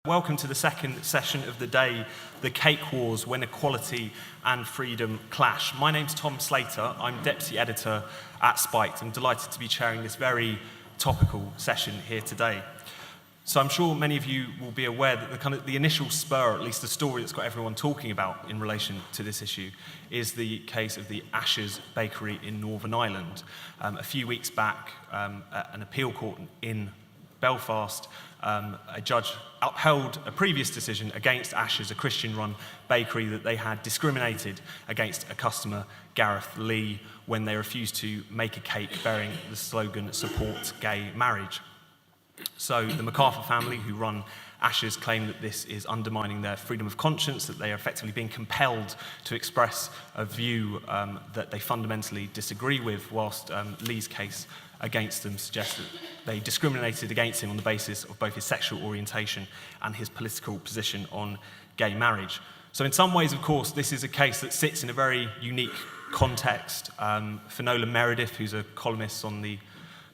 Welcome to the second session of the day, The Cake Wars, When Equality and Freedom Clash. My name's Tom Slater. I'm Deputy Editor at Spiked. I'm delighted to be chairing this very topical session here today. So I'm sure many of you will be aware that the initial spur, or at least the story that's got everyone talking about in relation to this issue, is the case of the Ashes Bakery in Northern Ireland. A few weeks back, at an appeal court in Belfast, a judge upheld a previous decision against Ashes, a Christian-run bakery, that they had discriminated against a customer, Gareth Lee, when they refused to make a cake bearing the slogan, "Support Gay Marriage." So the MacArthur family, who run Ashes, claim that this is undermining their freedom of conscience, that they are effectively being compelled to express a view that they fundamentally disagree with, whilst Lee's case against them suggests that they discriminated against him on the basis of both his sexual orientation and his political position on gay marriage. So in some ways, of course, this is a case that sits in a very unique context. Finola Meredith, who's a columnist on the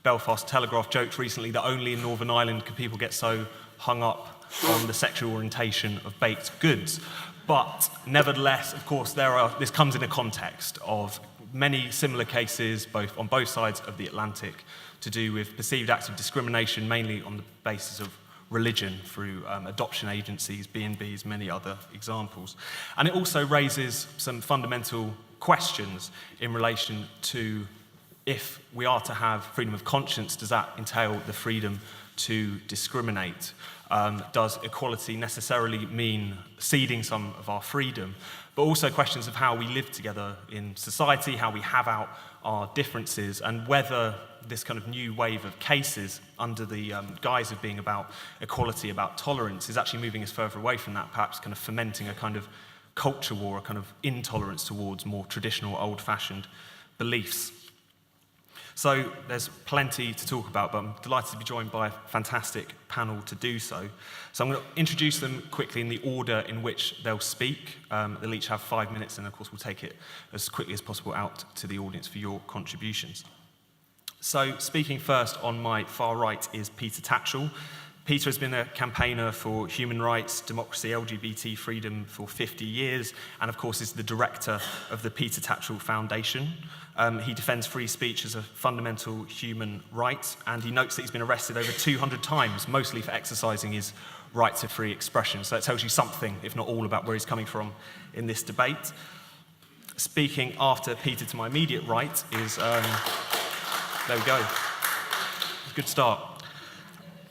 Belfast Telegraph, joked recently that only in Northern Ireland could people get so hung up on the sexual orientation of baked goods. But nevertheless, of course, this comes in a context of many similar cases, on both sides of the Atlantic, to do with perceived acts of discrimination, mainly on the basis of religion through adoption agencies, B&Bs, many other examples. And it also raises some fundamental questions in relation to, if we are to have freedom of conscience, does that entail the freedom to discriminate? Does equality necessarily mean ceding some of our freedom? But also questions of how we live together in society, how we have out our differences, and whether this kind of new wave of cases under the guise of being about equality, about tolerance, is actually moving us further away from that, perhaps kind of fomenting a kind of culture war, a kind of intolerance towards more traditional, old-fashioned beliefs. So there's plenty to talk about, but I'm delighted to be joined by a fantastic panel to do so. So I'm going to introduce them quickly in the order in which they'll speak. They'll each have 5 minutes, and of course we'll take it as quickly as possible out to the audience for your contributions. So speaking first on my far right is Peter Tatchell. Peter has been a campaigner for human rights, democracy, LGBT freedom for 50 years, and of course is the director of the Peter Tatchell Foundation. He defends free speech as a fundamental human right, and he notes that he's been arrested over 200 times, mostly for exercising his right to free expression. So that tells you something, if not all, about where he's coming from in this debate. Speaking after Peter to my immediate right is, there we go, good start.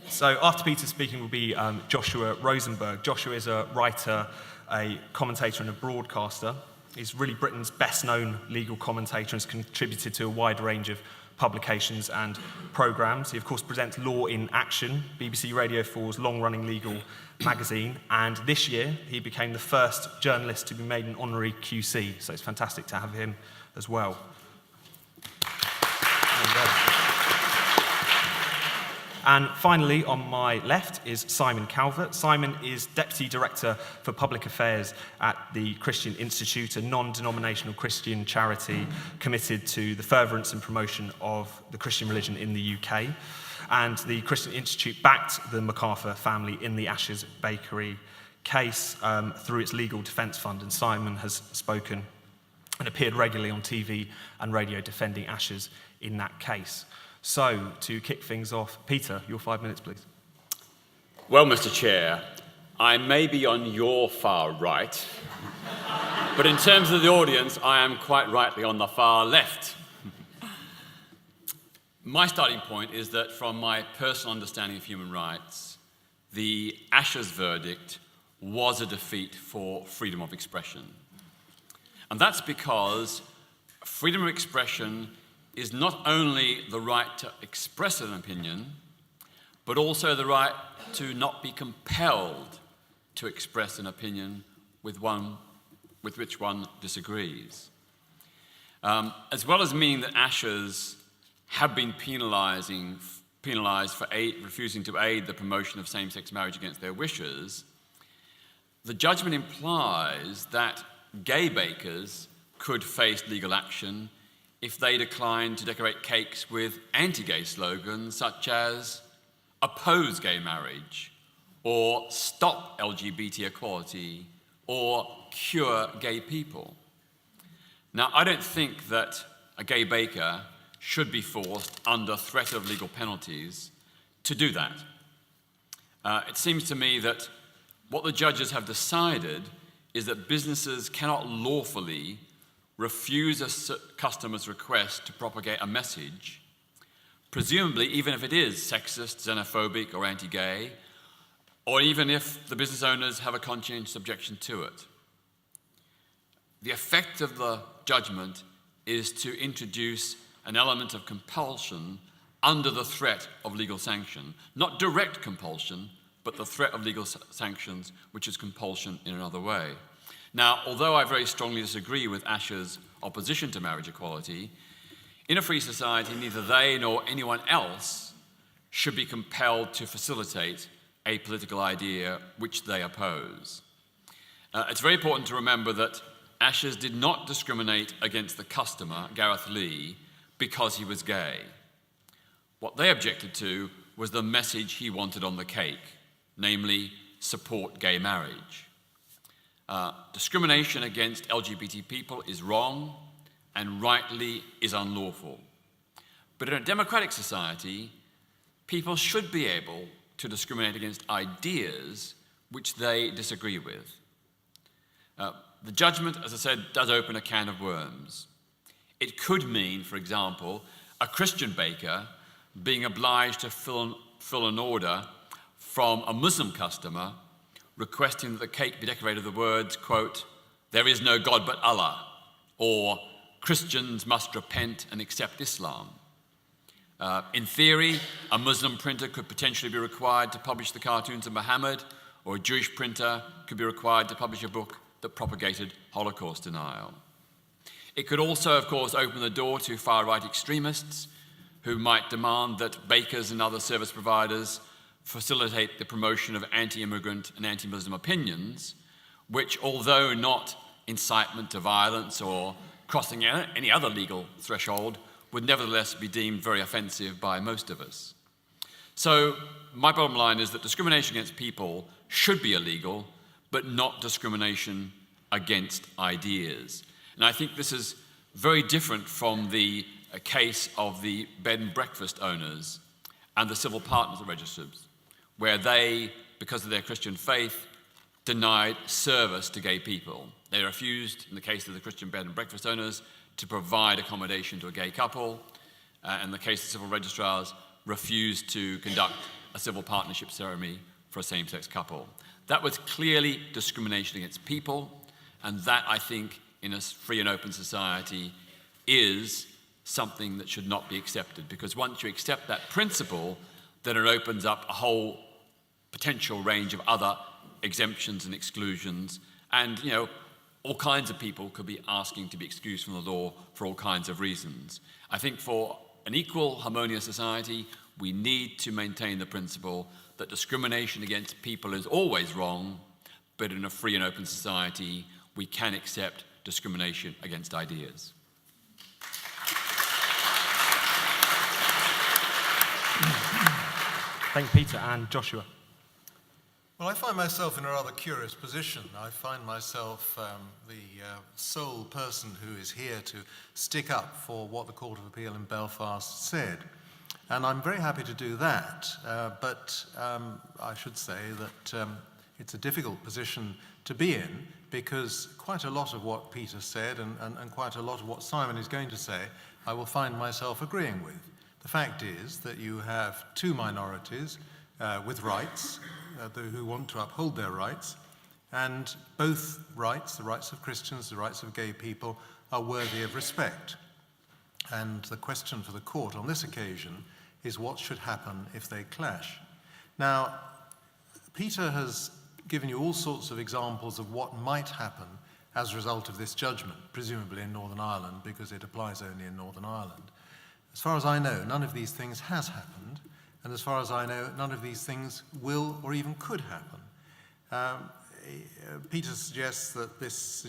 So after Peter speaking will be Joshua Rozenberg. Joshua is a writer, a commentator and a broadcaster. He's really Britain's best-known legal commentator and has contributed to a wide range of publications and programmes. He, of course, presents Law in Action, BBC Radio 4's long-running legal magazine, and this year he became the first journalist to be made an honorary QC, so it's fantastic to have him as well. And finally, on my left is Simon Calvert. Simon is Deputy Director for Public Affairs at the Christian Institute, a non-denominational Christian charity committed to the furtherance and promotion of the Christian religion in the UK. And the Christian Institute backed the MacArthur family in the Ashes Bakery case through its legal defence fund. And Simon has spoken and appeared regularly on TV and radio defending Ashes in that case. So, to kick things off, Peter, your 5 minutes, please. Well, Mr. Chair, I may be on your far right, but in terms of the audience, I am quite rightly on the far left. My starting point is that from my personal understanding of human rights, the Ashes verdict was a defeat for freedom of expression. And that's because freedom of expression is not only the right to express an opinion, but also the right to not be compelled to express an opinion with which one disagrees. As well as meaning that Ashes have been penalised for refusing to aid the promotion of same-sex marriage against their wishes, the judgment implies that gay bakers could face legal action if they decline to decorate cakes with anti-gay slogans such as "oppose gay marriage" or stop LGBT equality, or cure gay people. Now, I don't think that a gay baker should be forced, under threat of legal penalties, to do that. It seems to me that what the judges have decided is that businesses cannot lawfully refuse a customer's request to propagate a message, presumably even if it is sexist, xenophobic, or anti-gay, or even if the business owners have a conscientious objection to it. The effect of the judgment is to introduce an element of compulsion under the threat of legal sanction. Not direct compulsion, but the threat of legal sanctions, which is compulsion in another way. Now, although I very strongly disagree with Asher's opposition to marriage equality, in a free society, neither they nor anyone else should be compelled to facilitate a political idea which they oppose. It's very important to remember that Asher's did not discriminate against the customer, Gareth Lee, because he was gay. What they objected to was the message he wanted on the cake, namely, support gay marriage. Discrimination against LGBT people is wrong and rightly is unlawful. But in a democratic society, people should be able to discriminate against ideas which they disagree with. The judgment, as I said, does open a can of worms. It could mean, for example, a Christian baker being obliged to fill an order from a Muslim customer requesting that the cake be decorated with the words, quote, "There is no God but Allah," or "Christians must repent and accept Islam." In theory, a Muslim printer could potentially be required to publish the cartoons of Muhammad, or a Jewish printer could be required to publish a book that propagated Holocaust denial. It could also, of course, open the door to far-right extremists who might demand that bakers and other service providers facilitate the promotion of anti-immigrant and anti-Muslim opinions, which, although not incitement to violence or crossing any other legal threshold, would nevertheless be deemed very offensive by most of us. So my bottom line is that discrimination against people should be illegal, but not discrimination against ideas. And I think this is very different from the case of the bed and breakfast owners and the civil partners registers, where they, because of their Christian faith, denied service to gay people. They refused, in the case of the Christian bed and breakfast owners, to provide accommodation to a gay couple. In the case of civil registrars, refused to conduct a civil partnership ceremony for a same-sex couple. That was clearly discrimination against people, and that, I think, in a free and open society is something that should not be accepted, because once you accept that principle, then it opens up a whole potential range of other exemptions and exclusions, and all kinds of people could be asking to be excused from the law for all kinds of reasons. I think for an equal, harmonious society, we need to maintain the principle that discrimination against people is always wrong, but in a free and open society, we can accept discrimination against ideas. Thank you, Peter. And Joshua. Well, I find myself in a rather curious position. I find myself the sole person who is here to stick up for what the Court of Appeal in Belfast said. And I'm very happy to do that, but I should say that it's a difficult position to be in, because quite a lot of what Peter said and quite a lot of what Simon is going to say, I will find myself agreeing with. The fact is that you have two minorities with rights, who want to uphold their rights, and both rights, the rights of Christians, the rights of gay people, are worthy of respect. And the question for the court on this occasion is what should happen if they clash. Now, Peter has given you all sorts of examples of what might happen as a result of this judgment, presumably in Northern Ireland, because it applies only in Northern Ireland. As far as I know, none of these things has happened, and as far as I know, none of these things will or even could happen. Peter suggests that this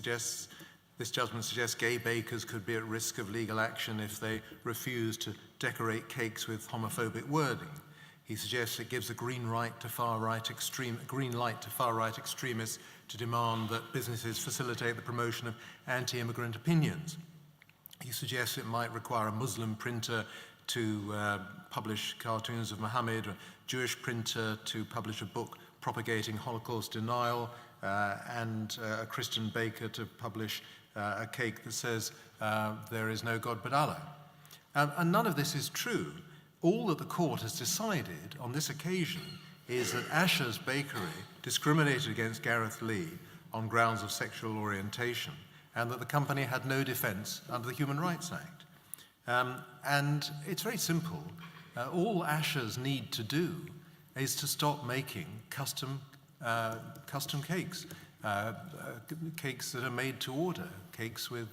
judgment suggests gay bakers could be at risk of legal action if they refuse to decorate cakes with homophobic wording. He suggests it gives a green light to far-right extremists to demand that businesses facilitate the promotion of anti-immigrant opinions. He suggests it might require a Muslim printer to publish cartoons of Muhammad, a Jewish printer to publish a book propagating Holocaust denial, and a Christian baker to publish a cake that says, there is no God but Allah. And none of this is true. All that the court has decided on this occasion is that Asher's Bakery discriminated against Gareth Lee on grounds of sexual orientation, and that the company had no defense under the Human Rights Act. And it's very simple. All Ashers need to do is to stop making custom cakes, cakes that are made to order, cakes with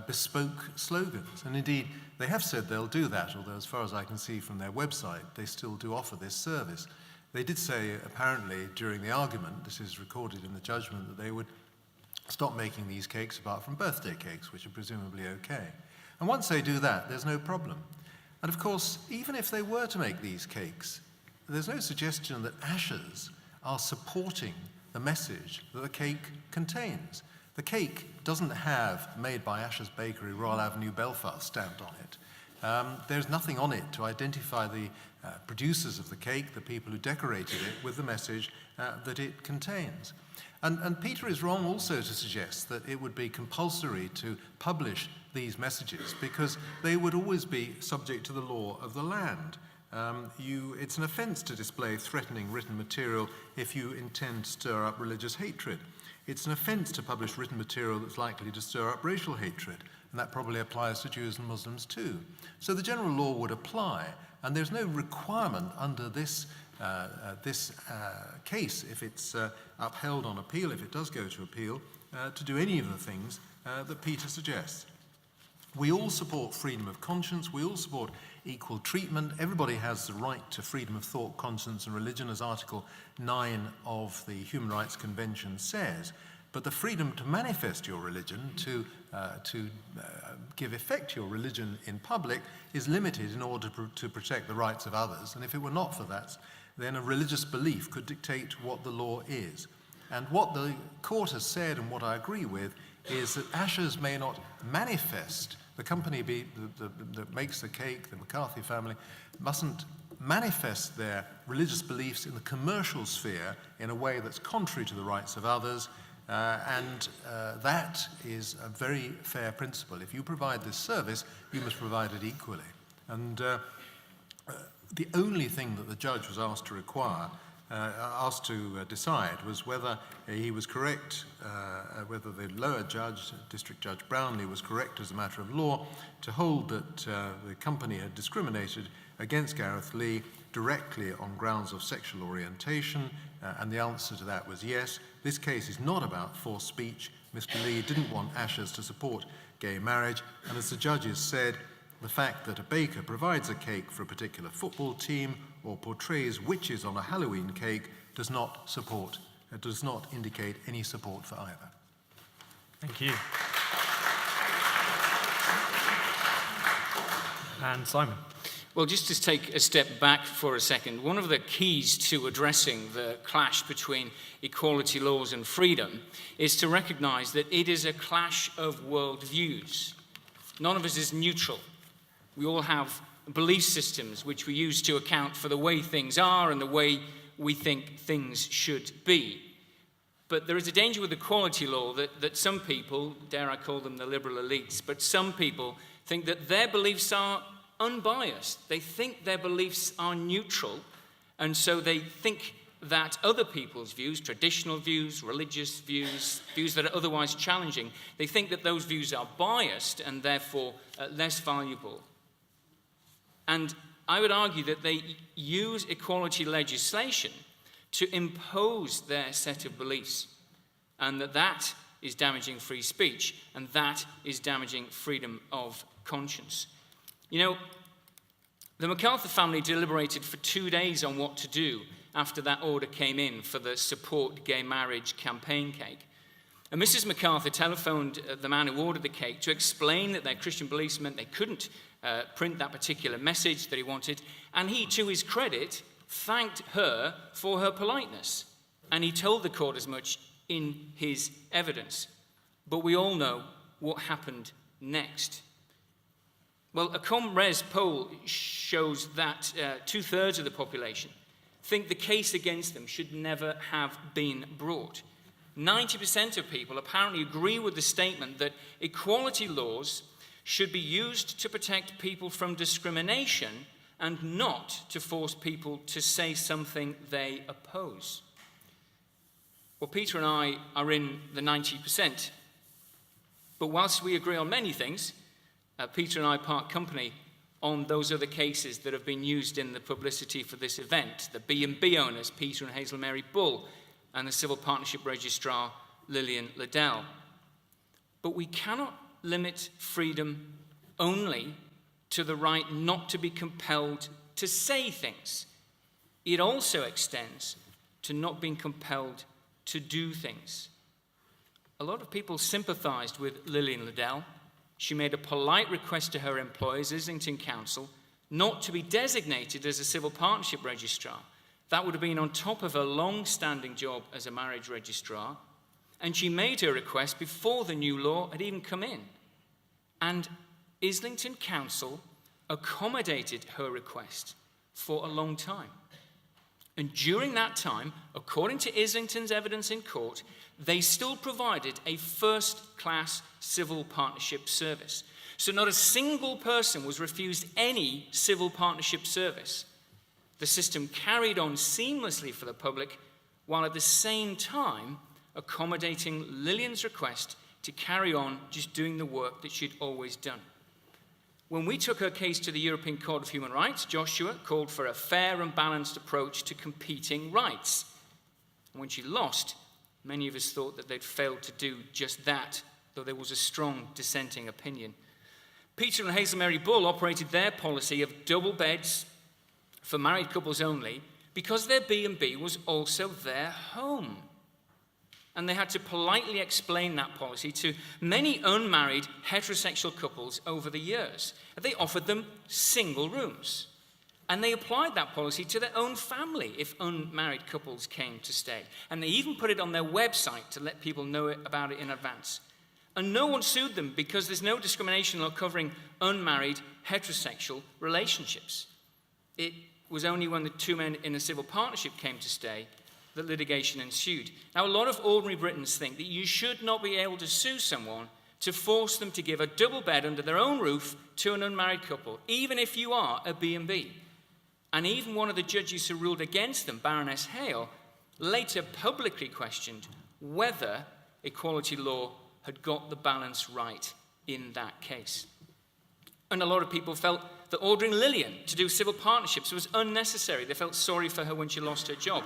bespoke slogans. And indeed, they have said they'll do that, although as far as I can see from their website, they still do offer this service. They did say, apparently, during the argument, this is recorded in the judgment, that they would stop making these cakes apart from birthday cakes, which are presumably okay. And once they do that, there's no problem. And of course, even if they were to make these cakes, there's no suggestion that Ashers are supporting the message that the cake contains. The cake doesn't have "Made by Asher's Bakery, Royal Avenue, Belfast" stamped on it. There's nothing on it to identify the producers of the cake, the people who decorated it, with the message that it contains. And Peter is wrong also to suggest that it would be compulsory to publish these messages, because they would always be subject to the law of the land. It's an offence to display threatening written material if you intend to stir up religious hatred. It's an offence to publish written material that's likely to stir up racial hatred, and that probably applies to Jews and Muslims too. So the general law would apply, and there's no requirement under this case, if it's upheld on appeal, if it does go to appeal, to do any of the things that Peter suggests. We all support freedom of conscience. We all support equal treatment. Everybody has the right to freedom of thought, conscience, and religion, as Article 9 of the Human Rights Convention says. But the freedom to manifest your religion, to give effect to your religion in public, is limited in order to protect the rights of others. And if it were not for that, then a religious belief could dictate what the law is. And what the court has said, and what I agree with, is that Ashers may not manifest, the company that makes the cake, the McCarthy family, mustn't manifest their religious beliefs in the commercial sphere in a way that's contrary to the rights of others, and that is a very fair principle. If you provide this service, you must provide it equally. And the only thing that the judge was asked to decide was whether he was correct, whether the lower judge, District Judge Brownlee, was correct as a matter of law to hold that the company had discriminated against Gareth Lee directly on grounds of sexual orientation, and the answer to that was yes. This case is not about forced speech. Mr. Lee didn't want Ashers to support gay marriage, and as the judges said, the fact that a baker provides a cake for a particular football team or portrays witches on a Halloween cake does not indicate any support for either. Thank you. And Simon. Well, just to take a step back for a second, one of the keys to addressing the clash between equality laws and freedom is to recognize that it is a clash of worldviews. None of us is neutral. We all have belief systems which we use to account for the way things are and the way we think things should be. But there is a danger with equality law that some people, dare I call them the liberal elites, but some people think that their beliefs are unbiased. They think their beliefs are neutral, and so they think that other people's views, traditional views, religious views, views that are otherwise challenging, they think that those views are biased and therefore less valuable. And I would argue that they use equality legislation to impose their set of beliefs, and that is damaging free speech, and that is damaging freedom of conscience. You know, the MacArthur family deliberated for 2 days on what to do after that order came in for the Support Gay Marriage campaign cake. And Mrs. MacArthur telephoned the man who ordered the cake to explain that their Christian beliefs meant they couldn't print that particular message that he wanted. And he, to his credit, thanked her for her politeness. And he told the court as much in his evidence. But we all know what happened next. Well, a ComRes poll shows that 2/3 of the population think the case against them should never have been brought. 90% of people apparently agree with the statement that equality laws should be used to protect people from discrimination and not to force people to say something they oppose. Well, Peter and I are in the 90%. But whilst we agree on many things, Peter and I part company on those other cases that have been used in the publicity for this event. The B&B owners, Peter and Hazel Mary Bull, and the Civil Partnership Registrar, Lillian Liddell. But we cannot limit freedom only to the right not to be compelled to say things. It also extends to not being compelled to do things. A lot of people sympathized with Lillian Liddell. She made a polite request to her employers, Islington Council, not to be designated as a civil partnership registrar. That would have been on top of her long-standing job as a marriage registrar. And she made her request before the new law had even come in. And Islington Council accommodated her request for a long time. And during that time, according to Islington's evidence in court, they still provided a first-class civil partnership service. So not a single person was refused any civil partnership service. The system carried on seamlessly for the public, while at the same time accommodating Lillian's request to carry on just doing the work that she'd always done. When we took her case to the European Court of Human Rights, Joshua called for a fair and balanced approach to competing rights. And when she lost, many of us thought that they'd failed to do just that, though there was a strong dissenting opinion. Peter and Hazel Mary Bull operated their policy of double beds for married couples only because their B&B was also their home. And they had to politely explain that policy to many unmarried heterosexual couples over the years. They offered them single rooms. And they applied that policy to their own family if unmarried couples came to stay. And they even put it on their website to let people know about it in advance. And no one sued them because there's no discrimination law covering unmarried heterosexual relationships. It was only when the two men in a civil partnership came to stay that litigation ensued. Now, a lot of ordinary Britons think that you should not be able to sue someone to force them to give a double bed under their own roof to an unmarried couple, even if you are a B&B. And even one of the judges who ruled against them, Baroness Hale, later publicly questioned whether equality law had got the balance right in that case. And a lot of people felt that ordering Lillian to do civil partnerships was unnecessary. They felt sorry for her when she lost her job.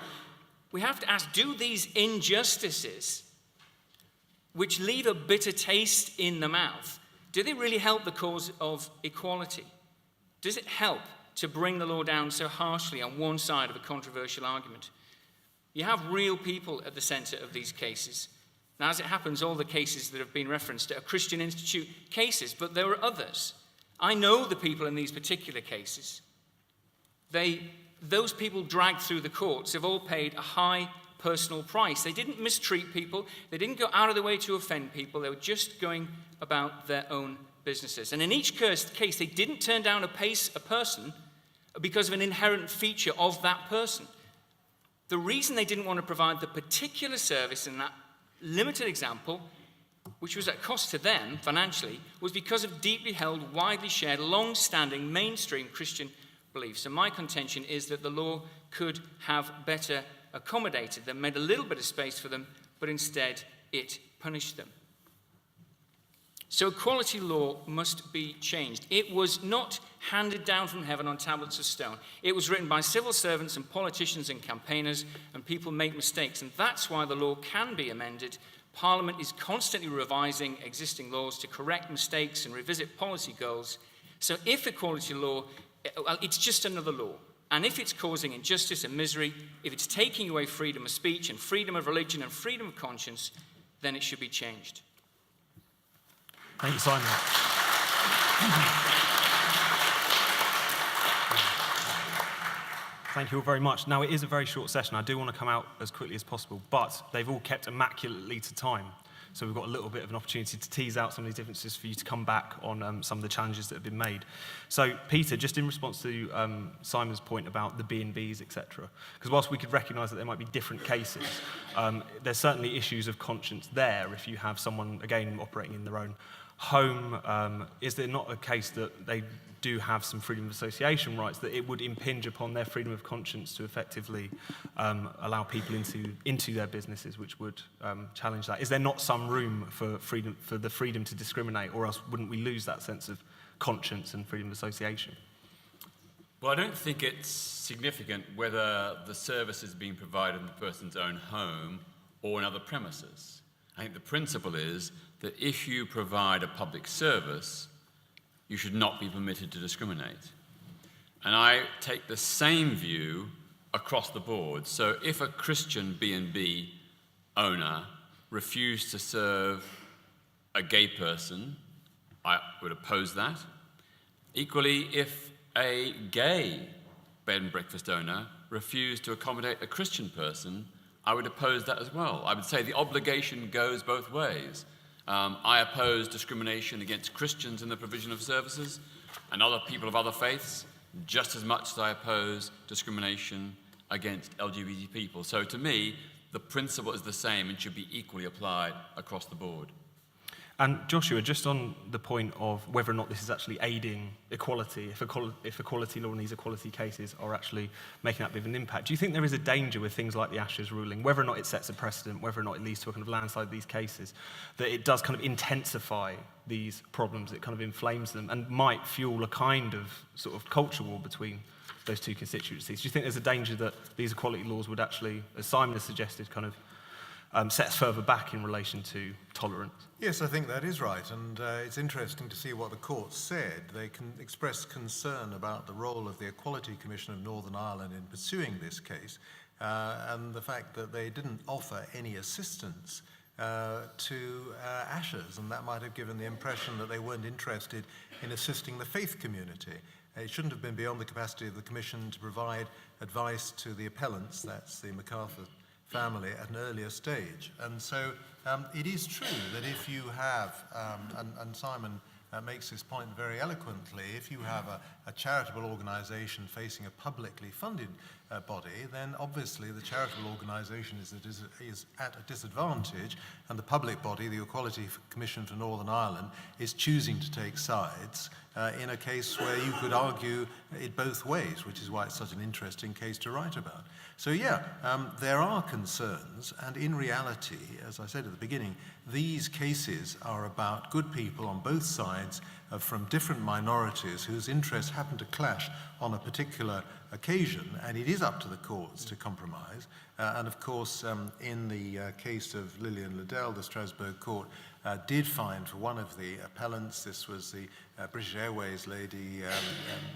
We have to ask, do these injustices, which leave a bitter taste in the mouth, do they really help the cause of equality? Does it help to bring the law down so harshly on one side of a controversial argument? You have real people at the centre of these cases. Now, as it happens, all the cases that have been referenced are Christian Institute cases, but there are others. I know the people in these particular cases. Those people dragged through the courts have all paid a high personal price. They didn't mistreat people. They didn't go out of their way to offend people. They were just going about their own businesses. And in each case, they didn't turn down a person because of an inherent feature of that person. The reason they didn't want to provide the particular service in that limited example, which was at cost to them financially, was because of deeply held, widely shared, long-standing, mainstream Christian beliefs. And my contention is that the law could have better accommodated them, made a little bit of space for them, but instead it punished them. So equality law must be changed. It was not handed down from heaven on tablets of stone. It was written by civil servants and politicians and campaigners, and people make mistakes, and that's why the law can be amended. Parliament is constantly revising existing laws to correct mistakes and revisit policy goals. So if equality law, it's just another law. And if it's causing injustice and misery, if it's taking away freedom of speech and freedom of religion and freedom of conscience, then it should be changed. Thank you, Simon. Thank you all very much. Now, it is a very short session. I do want to come out as quickly as possible, but they've all kept immaculately to time. So we've got a little bit of an opportunity to tease out some of these differences for you to come back on some of the challenges that have been made. So, Peter, just in response to Simon's point about the B&Bs, etc., because whilst we could recognise that there might be different cases, there's certainly issues of conscience there if you have someone, again, operating in their own home. Is there not a case that they do have some freedom of association rights, that it would impinge upon their freedom of conscience to effectively allow people into their businesses, which would challenge that? Is there not some room for the freedom to discriminate, or else wouldn't we lose that sense of conscience and freedom of association? Well, I don't think it's significant whether the service is being provided in the person's own home or in other premises. I think the principle is that if you provide a public service, you should not be permitted to discriminate. And I take the same view across the board. So if a Christian B&B owner refused to serve a gay person, I would oppose that. Equally, if a gay bed and breakfast owner refused to accommodate a Christian person, I would oppose that as well. I would say the obligation goes both ways. I oppose discrimination against Christians in the provision of services and other people of other faiths, just as much as I oppose discrimination against LGBT people. So to me, the principle is the same and should be equally applied across the board. And Joshua, just on the point of whether or not this is actually aiding equality, if equality law and these equality cases are actually making that bit of an impact, do you think there is a danger with things like the Ashes ruling, whether or not it sets a precedent, whether or not it leads to a kind of landslide of these cases, that it does kind of intensify these problems, it kind of inflames them, and might fuel a kind of sort of culture war between those two constituencies? Do you think there's a danger that these equality laws would actually, as Simon has suggested, kind of set us further back in relation to tolerance? Yes, I think that is right, and it's interesting to see what the court said. They expressed concern about the role of the Equality Commission of Northern Ireland in pursuing this case, and the fact that they didn't offer any assistance to Ashes, and that might have given the impression that they weren't interested in assisting the faith community. It shouldn't have been beyond the capacity of the Commission to provide advice to the appellants, that's the MacArthur family, at an earlier stage. And so it is true that if you have, and Simon makes this point very eloquently, if you have a charitable organisation facing a publicly funded body, then obviously the charitable organisation is at a disadvantage, and the public body, the Equality Commission for Northern Ireland, is choosing to take sides in a case where you could argue it both ways, which is why it's such an interesting case to write about. So yeah, there are concerns, and in reality, as I said at the beginning, these cases are about good people on both sides from different minorities whose interests happen to clash on a particular occasion, and it is up to the courts to compromise. And of course, in the case of Lillian Liddell, the Strasbourg court did find for one of the appellants, this was the British Airways lady,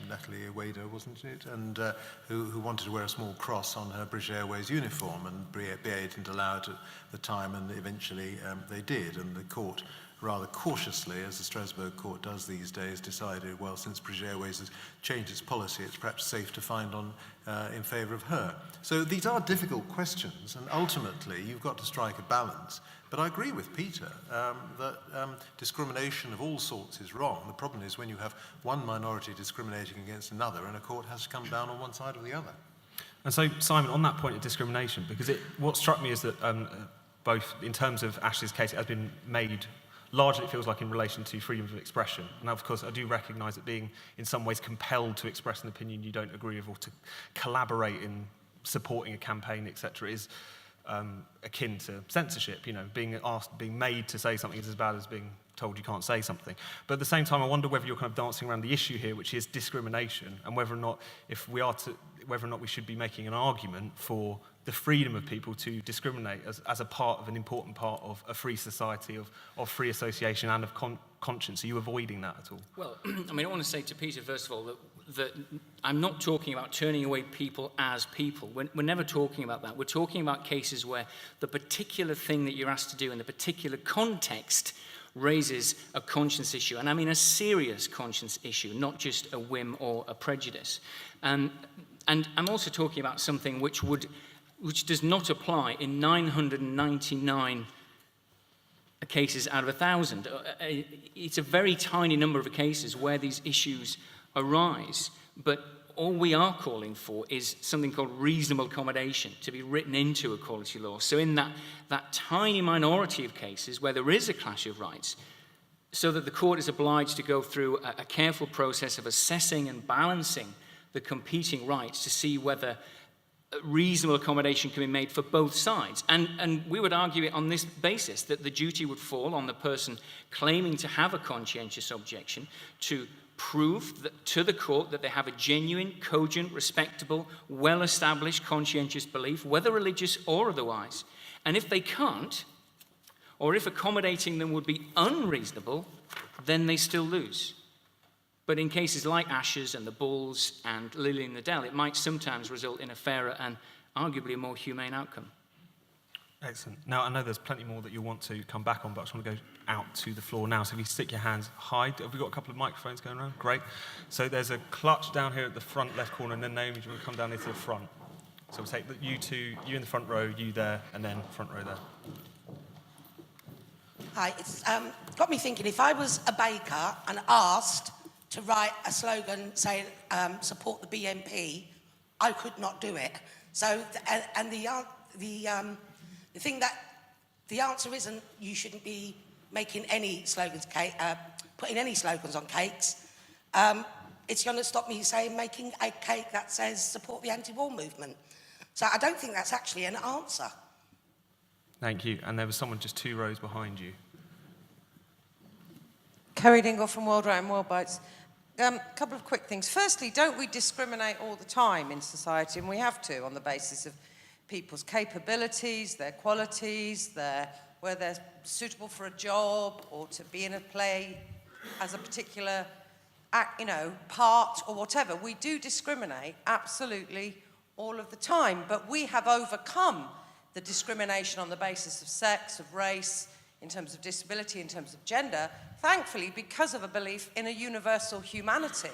Natalie Wader, wasn't it? And who wanted to wear a small cross on her British Airways uniform, and BA didn't allow it at the time, and eventually they did, and the court, rather cautiously, as the Strasbourg court does these days, decided, well, since British Airways has changed its policy, it's perhaps safe to find on in favour of her. So these are difficult questions, and ultimately you've got to strike a balance. But I agree with Peter that discrimination of all sorts is wrong. The problem is when you have one minority discriminating against another, and a court has to come down on one side or the other. And so, Simon, on that point of discrimination, because what struck me is that both in terms of Ashley's case, it has been made largely, it feels like, in relation to freedom of expression. Now, of course, I do recognise that being in some ways compelled to express an opinion you don't agree with, or to collaborate in supporting a campaign, etc., is akin to censorship. You know, being made to say something is as bad as being told you can't say something. But at the same time, I wonder whether you're kind of dancing around the issue here, which is discrimination, and whether or not, whether or not we should be making an argument for the freedom of people to discriminate as a part of an important part of a free society, of free association and of conscience. Are you avoiding that at all? Well, I mean, I want to say to Peter, first of all, that I'm not talking about turning away people as people. We're never talking about that. We're talking about cases where the particular thing that you're asked to do in the particular context raises a conscience issue, and I mean a serious conscience issue, not just a whim or a prejudice. And And I'm also talking about something which does not apply in 999 cases out of 1,000. It's a very tiny number of cases where these issues arise, but all we are calling for is something called reasonable accommodation to be written into equality law. So in that tiny minority of cases where there is a clash of rights, so that the court is obliged to go through a careful process of assessing and balancing the competing rights to see whether reasonable accommodation can be made for both sides. And we would argue it on this basis, that the duty would fall on the person claiming to have a conscientious objection to prove to the court that they have a genuine, cogent, respectable, well-established conscientious belief, whether religious or otherwise. And if they can't, or if accommodating them would be unreasonable, then they still lose. But in cases like Ashes and the Bulls and Lily in the Dell, it might sometimes result in a fairer and arguably a more humane outcome. Excellent. Now, I know there's plenty more that you want to come back on, but I just want to go out to the floor now. So if you stick your hands high. Have we got a couple of microphones going around? Great. So there's a clutch down here at the front left corner, and then Naomi, do you want to come down here to the front? So we'll take you two, you in the front row, you there, and then front row there. Hi, it's got me thinking, if I was a baker and asked to write a slogan saying support the BNP, I could not do it. So, and the thing that the answer isn't you shouldn't be making any slogans, putting any slogans on cakes. It's going to stop me saying making a cake that says support the anti-war movement. So I don't think that's actually an answer. Thank you. And there was someone just 2 rows behind you. Kerry Dingle from World Right and World Bites. A couple of quick things. Firstly, don't we discriminate all the time in society? And we have to, on the basis of people's capabilities, their qualities, where they're suitable for a job or to be in a play as a particular part or whatever. We do discriminate absolutely all of the time, but we have overcome the discrimination on the basis of sex, of race, in terms of disability, in terms of gender, thankfully because of a belief in a universal humanity,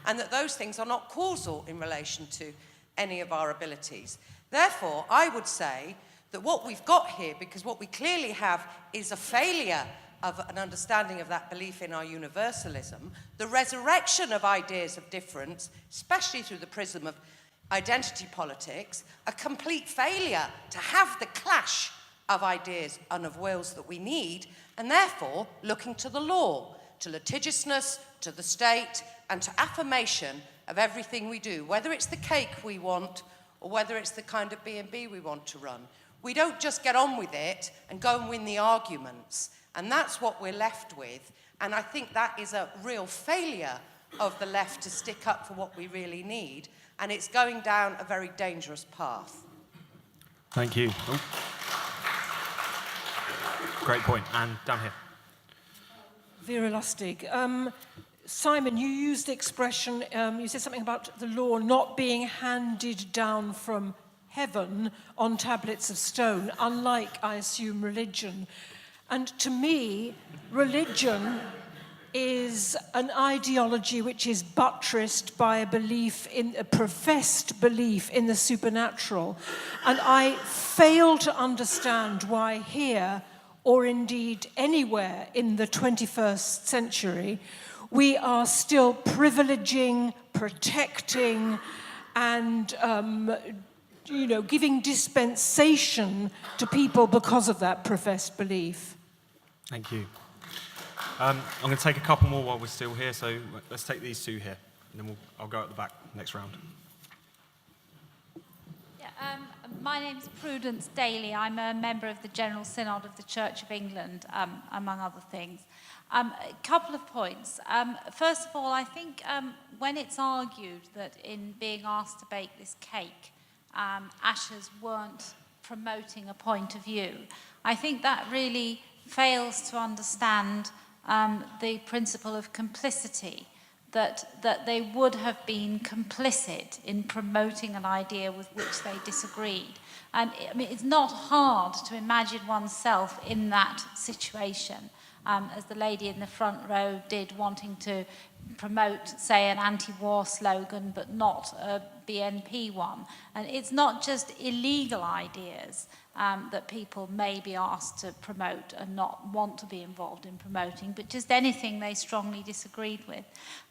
and that those things are not causal in relation to any of our abilities. Therefore, I would say that what we've got here, because what we clearly have is a failure of an understanding of that belief in our universalism, the resurrection of ideas of difference, especially through the prism of identity politics, a complete failure to have the clash of ideas and of wills that we need, and therefore looking to the law, to litigiousness, to the state, and to affirmation of everything we do, whether it's the cake we want or whether it's the kind of B&B we want to run. We don't just get on with it and go and win the arguments, and that's what we're left with, and I think that is a real failure of the left to stick up for what we really need, and it's going down a very dangerous path. Thank you. Oh. Great point. And down here. Vera Lustig. Simon, you used the expression, you said something about the law not being handed down from heaven on tablets of stone, unlike, I assume, religion. And to me, religion is an ideology which is buttressed by a professed belief in the supernatural. And I fail to understand why here, or indeed anywhere in the 21st century, we are still privileging, protecting, and giving dispensation to people because of that professed belief. Thank you. I'm going to take a couple more while we're still here, so let's take these 2 here, and then I'll go at the back next round. My name's Prudence Daly. I'm a member of the General Synod of the Church of England, among other things. A couple of points. First of all, I think when it's argued that in being asked to bake this cake, Ashers weren't promoting a point of view, I think that really fails to understand the principle of complicity, that they would have been complicit in promoting an idea with which they disagreed. And I mean, it's not hard to imagine oneself in that situation, as the lady in the front row did, wanting to promote, say, an anti-war slogan, but not a BNP one. And it's not just illegal ideas that people may be asked to promote and not want to be involved in promoting, but just anything they strongly disagreed with.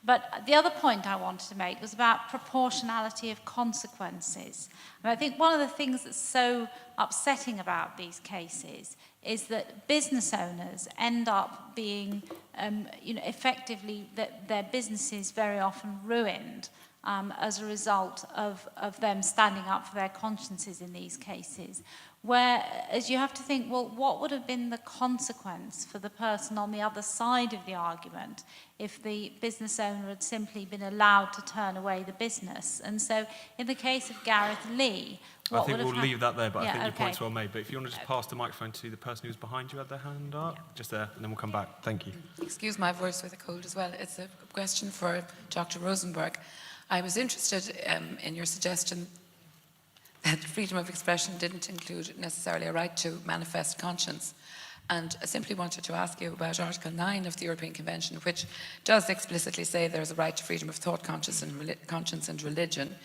But the other point I wanted to make was about proportionality of consequences. And I think one of the things that's so upsetting about these cases is that business owners end up being, effectively, that their businesses very often ruined as a result of them standing up for their consciences in these cases. Whereas you have to think, well, what would have been the consequence for the person on the other side of the argument if the business owner had simply been allowed to turn away the business? And so in the case of Gareth Lee, I think we'll leave that there, but I think your okay. point's well made. But if you want to just pass the microphone to the person who's behind you, had their hand up, just there, and then we'll come back. Thank you. Excuse my voice with a cold as well. It's a question for Dr. Rosenberg. I was interested in your suggestion that freedom of expression didn't include necessarily a right to manifest conscience. And I simply wanted to ask you about Article 9 of the European Convention, which does explicitly say there's a right to freedom of thought, conscience and religion.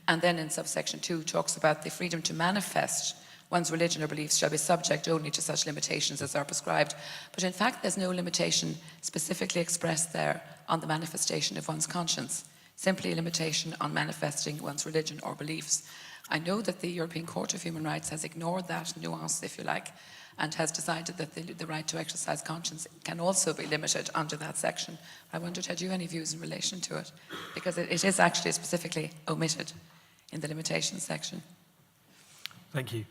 And then in subsection 2 talks about the freedom to manifest one's religion or beliefs shall be subject only to such limitations as are prescribed. But in fact, there's no limitation specifically expressed there on the manifestation of one's conscience, simply a limitation on manifesting one's religion or beliefs. I know that the European Court of Human Rights has ignored that nuance, if you like, and has decided that the right to exercise conscience can also be limited under that section. I wondered, had you any views in relation to it? Because it is actually specifically omitted in the limitations section. Thank you.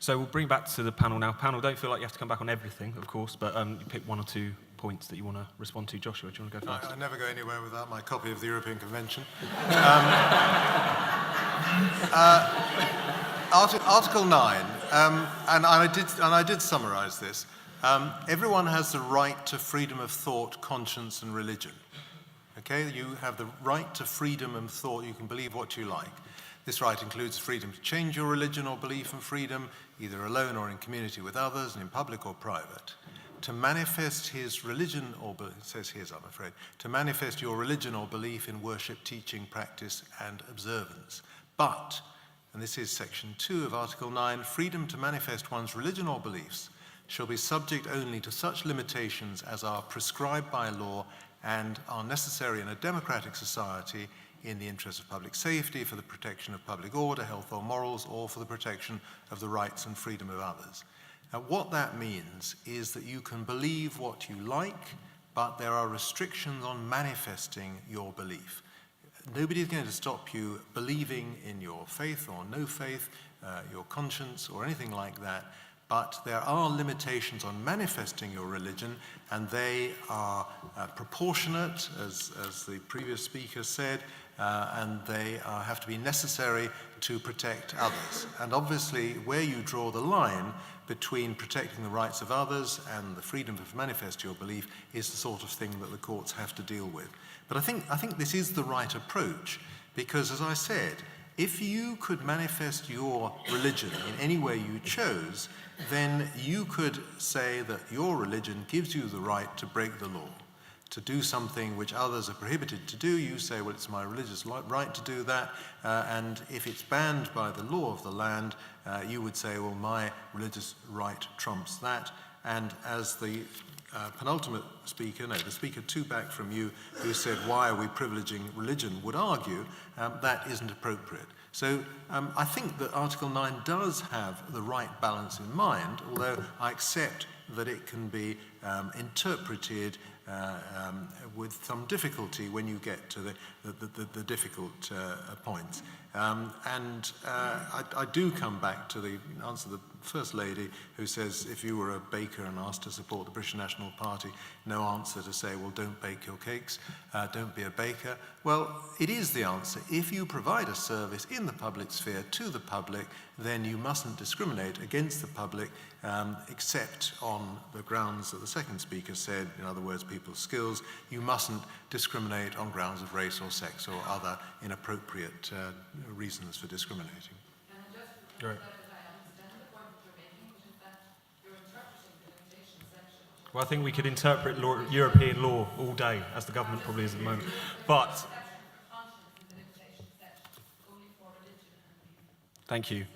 So we'll bring back to the panel now. Panel, don't feel like you have to come back on everything, of course, but you pick one or two points that you want to respond to. Joshua, do you want to go first? I never go anywhere without my copy of the European Convention. Article 9, and I did summarise this. Everyone has the right to freedom of thought, conscience, and religion. Okay, you have the right to freedom of thought. You can believe what you like. This right includes freedom to change your religion or belief and freedom, either alone or in community with others, and in public or private. To manifest his religion or it says his, I'm afraid, to manifest your religion or belief in worship, teaching, practice, and observance. But, and this is section 2 of Article 9, freedom to manifest one's religion or beliefs shall be subject only to such limitations as are prescribed by law and are necessary in a democratic society in the interest of public safety, for the protection of public order, health or morals, or for the protection of the rights and freedom of others. Now, what that means is that you can believe what you like, but there are restrictions on manifesting your belief. Nobody's going to stop you believing in your faith or no faith, your conscience, or anything like that, but there are limitations on manifesting your religion, and they are proportionate, as the previous speaker said, and they have to be necessary to protect others. And obviously, where you draw the line between protecting the rights of others and the freedom to manifest your belief is the sort of thing that the courts have to deal with. But I think this is the right approach, because, as I said, if you could manifest your religion in any way you chose, then you could say that your religion gives you the right to break the law, to do something which others are prohibited to do. You say, well, it's my religious right to do that, and if it's banned by the law of the land, you would say, well, my religious right trumps that. And as the penultimate speaker, the speaker two back from you, who said, why are we privileging religion, would argue that isn't appropriate. So I think that Article 9 does have the right balance in mind, although I accept that it can be interpreted with some difficulty when you get to the difficult points. I do come back to the answer the First Lady, who says if you were a baker and asked to support the British National Party, no answer to say, well, don't bake your cakes, don't be a baker. Well, it is the answer. If you provide a service in the public sphere to the public, then you mustn't discriminate against the public except on the grounds that the second speaker said, in other words, people's skills. You mustn't discriminate on grounds of race or sex or other inappropriate reasons for discriminating. Right. Well, I think we could interpret European law all day, as the government probably is at the moment. But Thank you.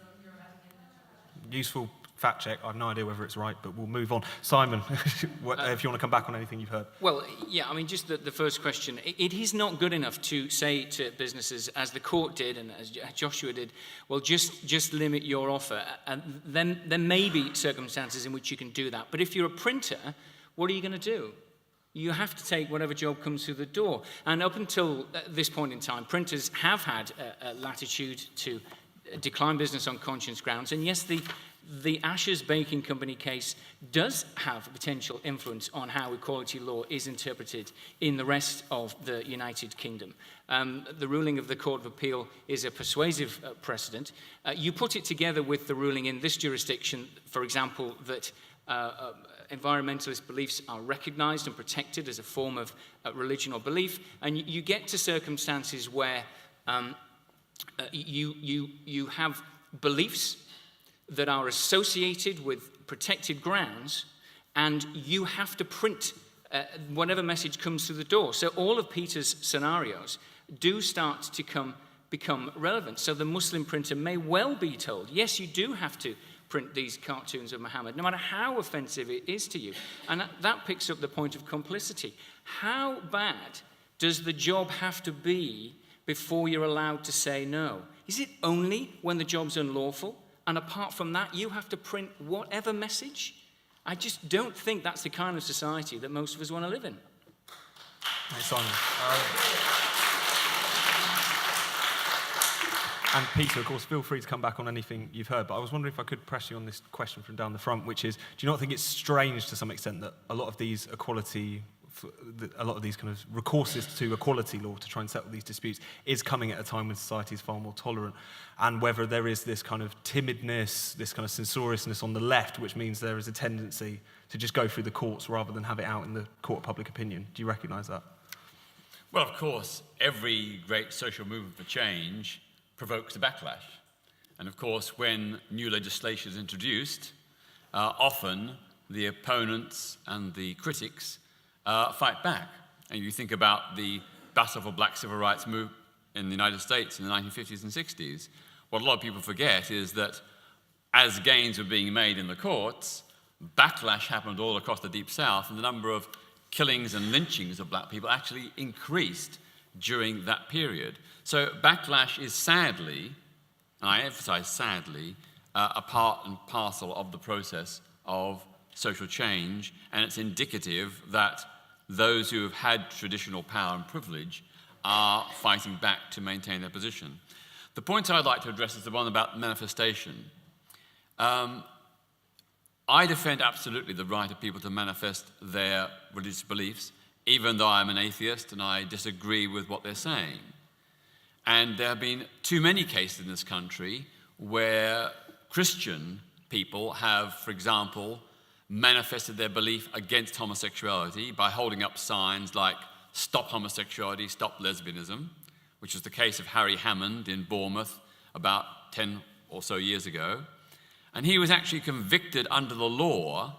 Useful fact check. I have no idea whether it's right, but we'll move on. Simon, if you want to come back on anything you've heard. Well, yeah, I mean, just the first question. It is not good enough to say to businesses, as the court did and as Joshua did, well, just limit your offer. And then there may be circumstances in which you can do that. But if you're a printer, what are you going to do? You have to take whatever job comes through the door. And up until this point in time, printers have had a latitude to decline business on conscience grounds. And yes, the Asher's Baking Company case does have a potential influence on how equality law is interpreted in the rest of the United Kingdom. The ruling of the Court of Appeal is a persuasive precedent. You put it together with the ruling in this jurisdiction, for example, that environmentalist beliefs are recognized and protected as a form of religion or belief, and you get to circumstances where you have beliefs that are associated with protected grounds, and you have to print whatever message comes through the door. So all of Peter's scenarios do start to become relevant. So the Muslim printer may well be told, yes, you do have to print these cartoons of Muhammad, no matter how offensive it is to you. And that picks up the point of complicity. How bad does the job have to be before you're allowed to say no? Is it only when the job's unlawful? And apart from that, you have to print whatever message? I just don't think that's the kind of society that most of us want to live in. Thanks, Simon. And Peter, of course, feel free to come back on anything you've heard, but I was wondering if I could press you on this question from down the front, which is, do you not think it's strange to some extent that a lot of these kind of recourses to equality law to try and settle these disputes is coming at a time when society is far more tolerant, and whether there is this kind of timidness, this kind of censoriousness on the left, which means there is a tendency to just go through the courts rather than have it out in the court of public opinion? Do you recognise that? Well, of course, every great social movement for change provokes a backlash. And of course, when new legislation is introduced, often the opponents and the critics fight back. And you think about the battle for black civil rights movement in the United States in the 1950s and 60s, what a lot of people forget is that as gains were being made in the courts, backlash happened all across the Deep South, and the number of killings and lynchings of black people actually increased during that period. So backlash is sadly, and I emphasize sadly, a part and parcel of the process of social change, and it's indicative that those who have had traditional power and privilege are fighting back to maintain their position. The point I'd like to address is the one about manifestation. I defend absolutely the right of people to manifest their religious beliefs, even though I'm an atheist and I disagree with what they're saying. And there have been too many cases in this country where Christian people have, for example, manifested their belief against homosexuality by holding up signs like "Stop homosexuality, stop lesbianism," which was the case of Harry Hammond in Bournemouth about 10 or so years ago. And he was actually convicted under the law,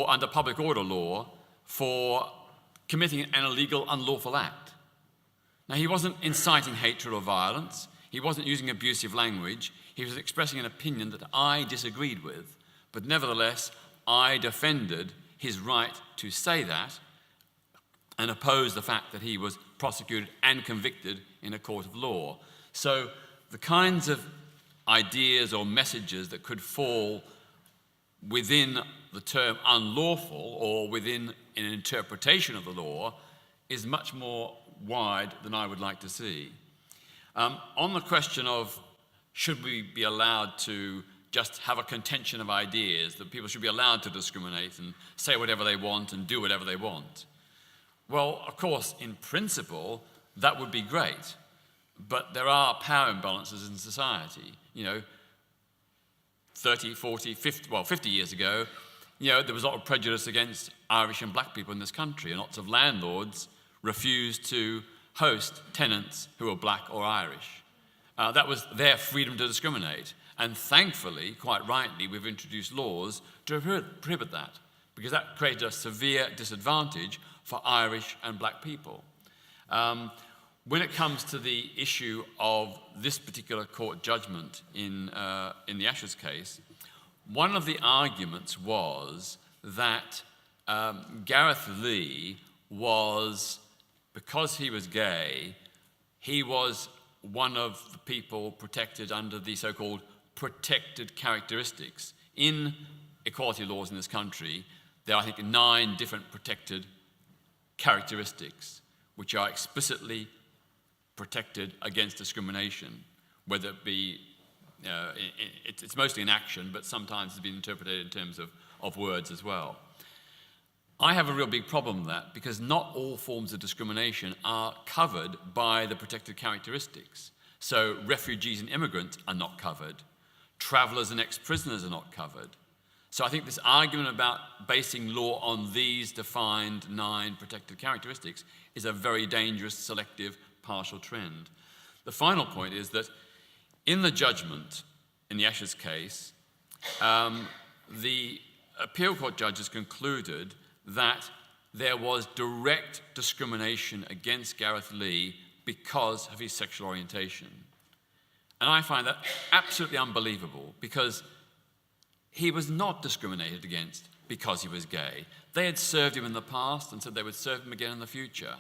under public order law, for committing an illegal, unlawful act. Now, he wasn't inciting hatred or violence. He wasn't using abusive language. He was expressing an opinion that I disagreed with. But nevertheless, I defended his right to say that and opposed the fact that he was prosecuted and convicted in a court of law. So the kinds of ideas or messages that could fall within the term unlawful or within an interpretation of the law is much more wide than I would like to see. On the question of should we be allowed to just have a contention of ideas, that people should be allowed to discriminate and say whatever they want and do whatever they want, well, of course, in principle, that would be great. But there are power imbalances in society. 30, 40, 50 years ago, there was a lot of prejudice against Irish and black people in this country, and lots of landlords refused to host tenants who were black or Irish. That was their freedom to discriminate. And thankfully, quite rightly, we've introduced laws to prohibit that, because that created a severe disadvantage for Irish and black people. when it comes to the issue of this particular court judgment in the Ashes case, one of the arguments was that Gareth Lee was, because he was gay, he was one of the people protected under the so-called protected characteristics. In equality laws in this country, there are, I think, 9 different protected characteristics which are explicitly protected against discrimination, whether it be, it's mostly in action, but sometimes it's been interpreted in terms of words as well. I have a real big problem with that, because not all forms of discrimination are covered by the protected characteristics. So refugees and immigrants are not covered. Travellers and ex-prisoners are not covered. So I think this argument about basing law on these defined 9 protected characteristics is a very dangerous, selective, partial trend. The final point is that in the judgment, in the Ashes case, the appeal court judges concluded that there was direct discrimination against Gareth Lee because of his sexual orientation. And I find that absolutely unbelievable, because he was not discriminated against because he was gay. They had served him in the past and said they would serve him again in the future.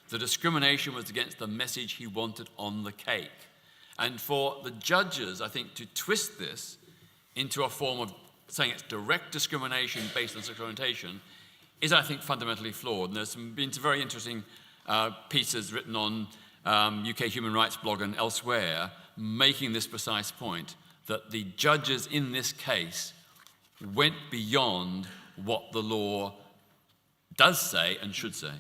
The discrimination was against the message he wanted on the cake. And for the judges, I think, to twist this into a form of saying it's direct discrimination based on sexual orientation is, I think, fundamentally flawed. And there's been some very interesting pieces written on UK Human Rights blog and elsewhere making this precise point, that the judges in this case went beyond what the law does say and should say.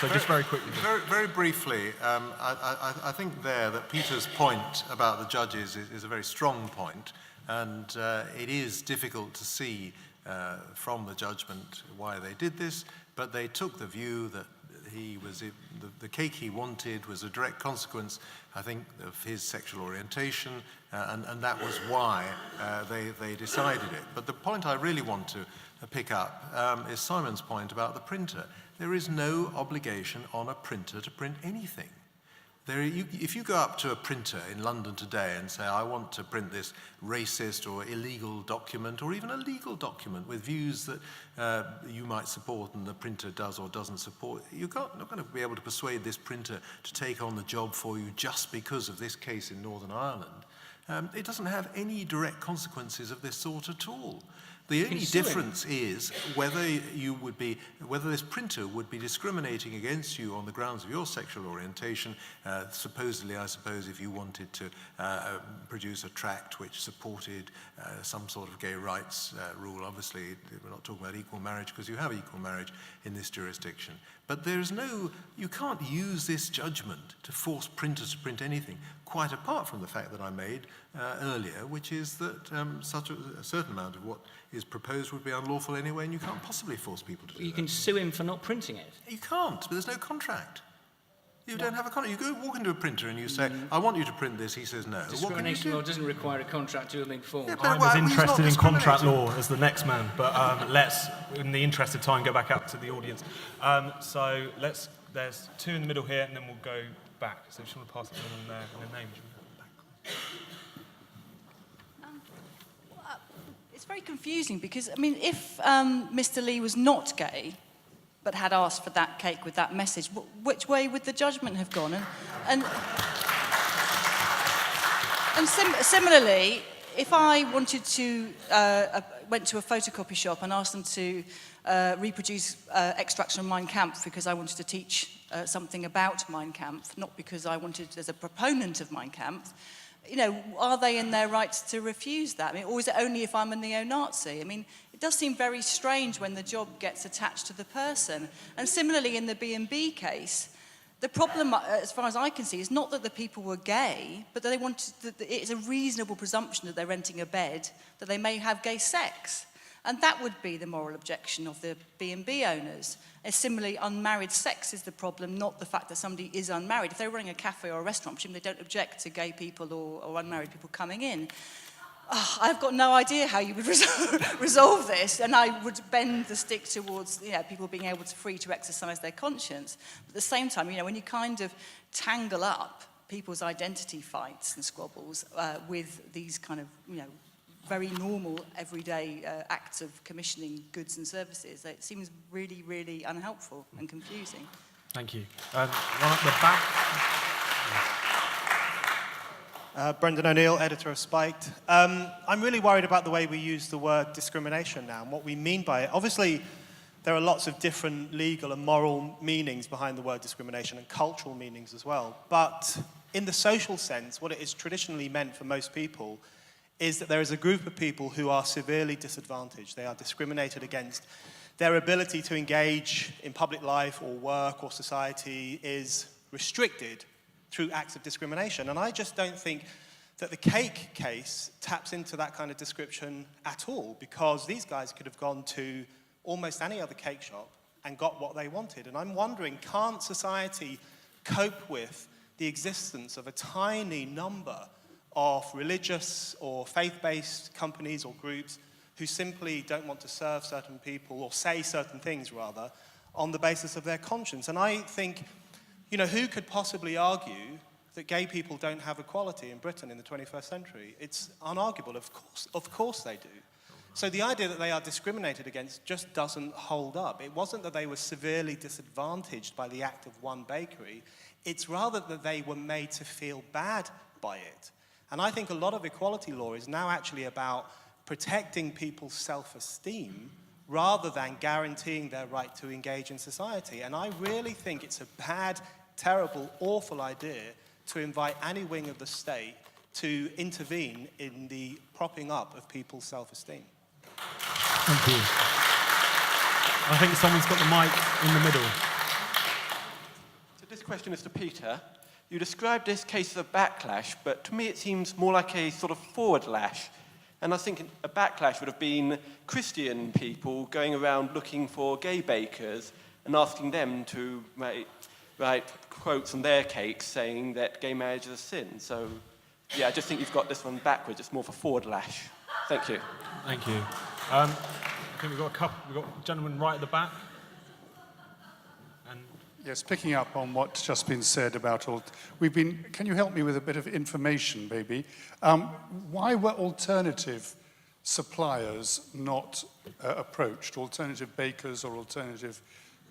So just very quickly. Very briefly, I think there that Peter's point about the judges is a very strong point, and it is difficult to see from the judgment why they did this, but they took the view that the cake he wanted was a direct consequence, I think, of his sexual orientation, and that was why they decided it. But the point I really want to pick up is Simon's point about the printer. There is no obligation on a printer to print anything. If you go up to a printer in London today and say, I want to print this racist or illegal document, or even a legal document with views that you might support and the printer does or doesn't support, you're not going to be able to persuade this printer to take on the job for you just because of this case in Northern Ireland. It doesn't have any direct consequences of this sort at all. The only difference is whether this printer would be discriminating against you on the grounds of your sexual orientation. Supposedly, I suppose, if you wanted to produce a tract which supported some sort of gay rights rule. Obviously, we're not talking about equal marriage because you have equal marriage in this jurisdiction. But you can't use this judgment to force printers to print anything, quite apart from the fact that I made earlier, which is that such a certain amount of what is proposed would be unlawful anyway, and you can't possibly force people to do that. You can sue him for not printing it. You can't, but there's no contract. You don't have a contract. You go walk into a printer and you say, I want you to print this. He says no. Discrimination law doesn't require a contract to have been formed. Yeah, I was interested in contract law as the next man, but let's, in the interest of time, go back up to the audience. So there's 2 in the middle here, and then we'll go back. So just want to pass it on there and a name. It's very confusing because, I mean, if Mr. Lee was not gay but had asked for that cake with that message, which way would the judgment have gone? And similarly, if I wanted to went to a photocopy shop and asked them to reproduce extracts from Mein Kampf because I wanted to teach something about Mein Kampf, not because I wanted, as a proponent of Mein Kampf, you know, are they in their rights to refuse that? I mean, or is it only if I'm a neo-Nazi? I mean, it does seem very strange when the job gets attached to the person. And similarly, in the B&B case, the problem, as far as I can see, is not that the people were gay, but that they wanted. It's a reasonable presumption that they're renting a bed, that they may have gay sex. And that would be the moral objection of the B&B owners. And similarly, unmarried sex is the problem, not the fact that somebody is unmarried. If they're running a cafe or a restaurant, presumably they don't object to gay people or unmarried people coming in. I've got no idea how you would resolve this, and I would bend the stick towards people being able to free to exercise their conscience. But at the same time, when you kind of tangle up people's identity fights and squabbles with these kind of very normal everyday acts of commissioning goods and services, it seems really, really unhelpful and confusing. Thank you. One at the back. Brendan O'Neill, editor of Spiked. I'm really worried about the way we use the word discrimination now and what we mean by it. Obviously, there are lots of different legal and moral meanings behind the word discrimination and cultural meanings as well. But in the social sense, what it is traditionally meant for most people is that there is a group of people who are severely disadvantaged. They are discriminated against. Their ability to engage in public life or work or society is restricted through acts of discrimination. And I just don't think that the cake case taps into that kind of description at all, because these guys could have gone to almost any other cake shop and got what they wanted. And I'm wondering, can't society cope with the existence of a tiny number of religious or faith-based companies or groups who simply don't want to serve certain people, or say certain things rather, on the basis of their conscience? And I think, who could possibly argue that gay people don't have equality in Britain in the 21st century? It's unarguable, of course they do. So the idea that they are discriminated against just doesn't hold up. It wasn't that they were severely disadvantaged by the act of one bakery, it's rather that they were made to feel bad by it. And I think a lot of equality law is now actually about protecting people's self-esteem rather than guaranteeing their right to engage in society. And I really think it's a bad, terrible, awful idea to invite any wing of the state to intervene in the propping up of people's self-esteem. Thank you. I think someone's got the mic in the middle. So this question is to Peter. You described this case as a backlash, but to me it seems more like a sort of forward lash. And I think a backlash would have been Christian people going around looking for gay bakers and asking them to write quotes on their cakes saying that gay marriage is a sin. So, I just think you've got this one backwards. It's more of a forward lash. Thank you. Thank you. I think we've got a gentleman right at the back. Yes, picking up on what's just been said about can you help me with a bit of information, maybe? Why were alternative suppliers not approached, alternative bakers or alternative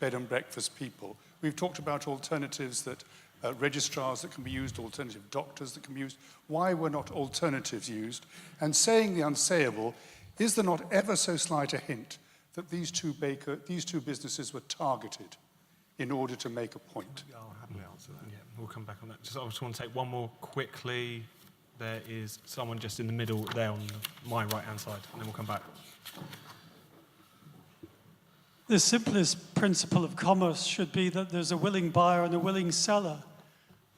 bed and breakfast people? We've talked about alternatives that registrars that can be used, alternative doctors that can be used. Why were not alternatives used? And saying the unsayable, is there not ever so slight a hint that these two businesses were targeted in order to make a point? I'll happily answer that. Yeah, we'll come back on that. I just want to take one more quickly. There is someone just in the middle there on my right-hand side, and then we'll come back. The simplest principle of commerce should be that there's a willing buyer and a willing seller.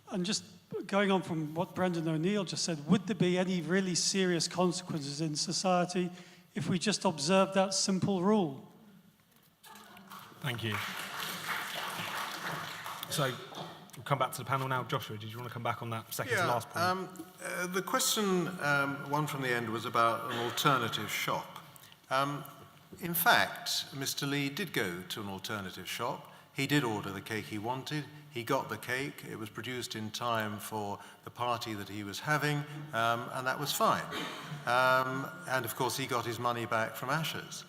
And just going on from what Brendan O'Neill just said, would there be any really serious consequences in society if we just observed that simple rule? Thank you. So, we'll come back to the panel now. Joshua, did you want to come back on that second to last point? The question, one from the end, was about an alternative shop. In fact, Mr. Lee did go to an alternative shop. He did order the cake he wanted. He got the cake. It was produced in time for the party that he was having, and that was fine. And of course, he got his money back from Asher's.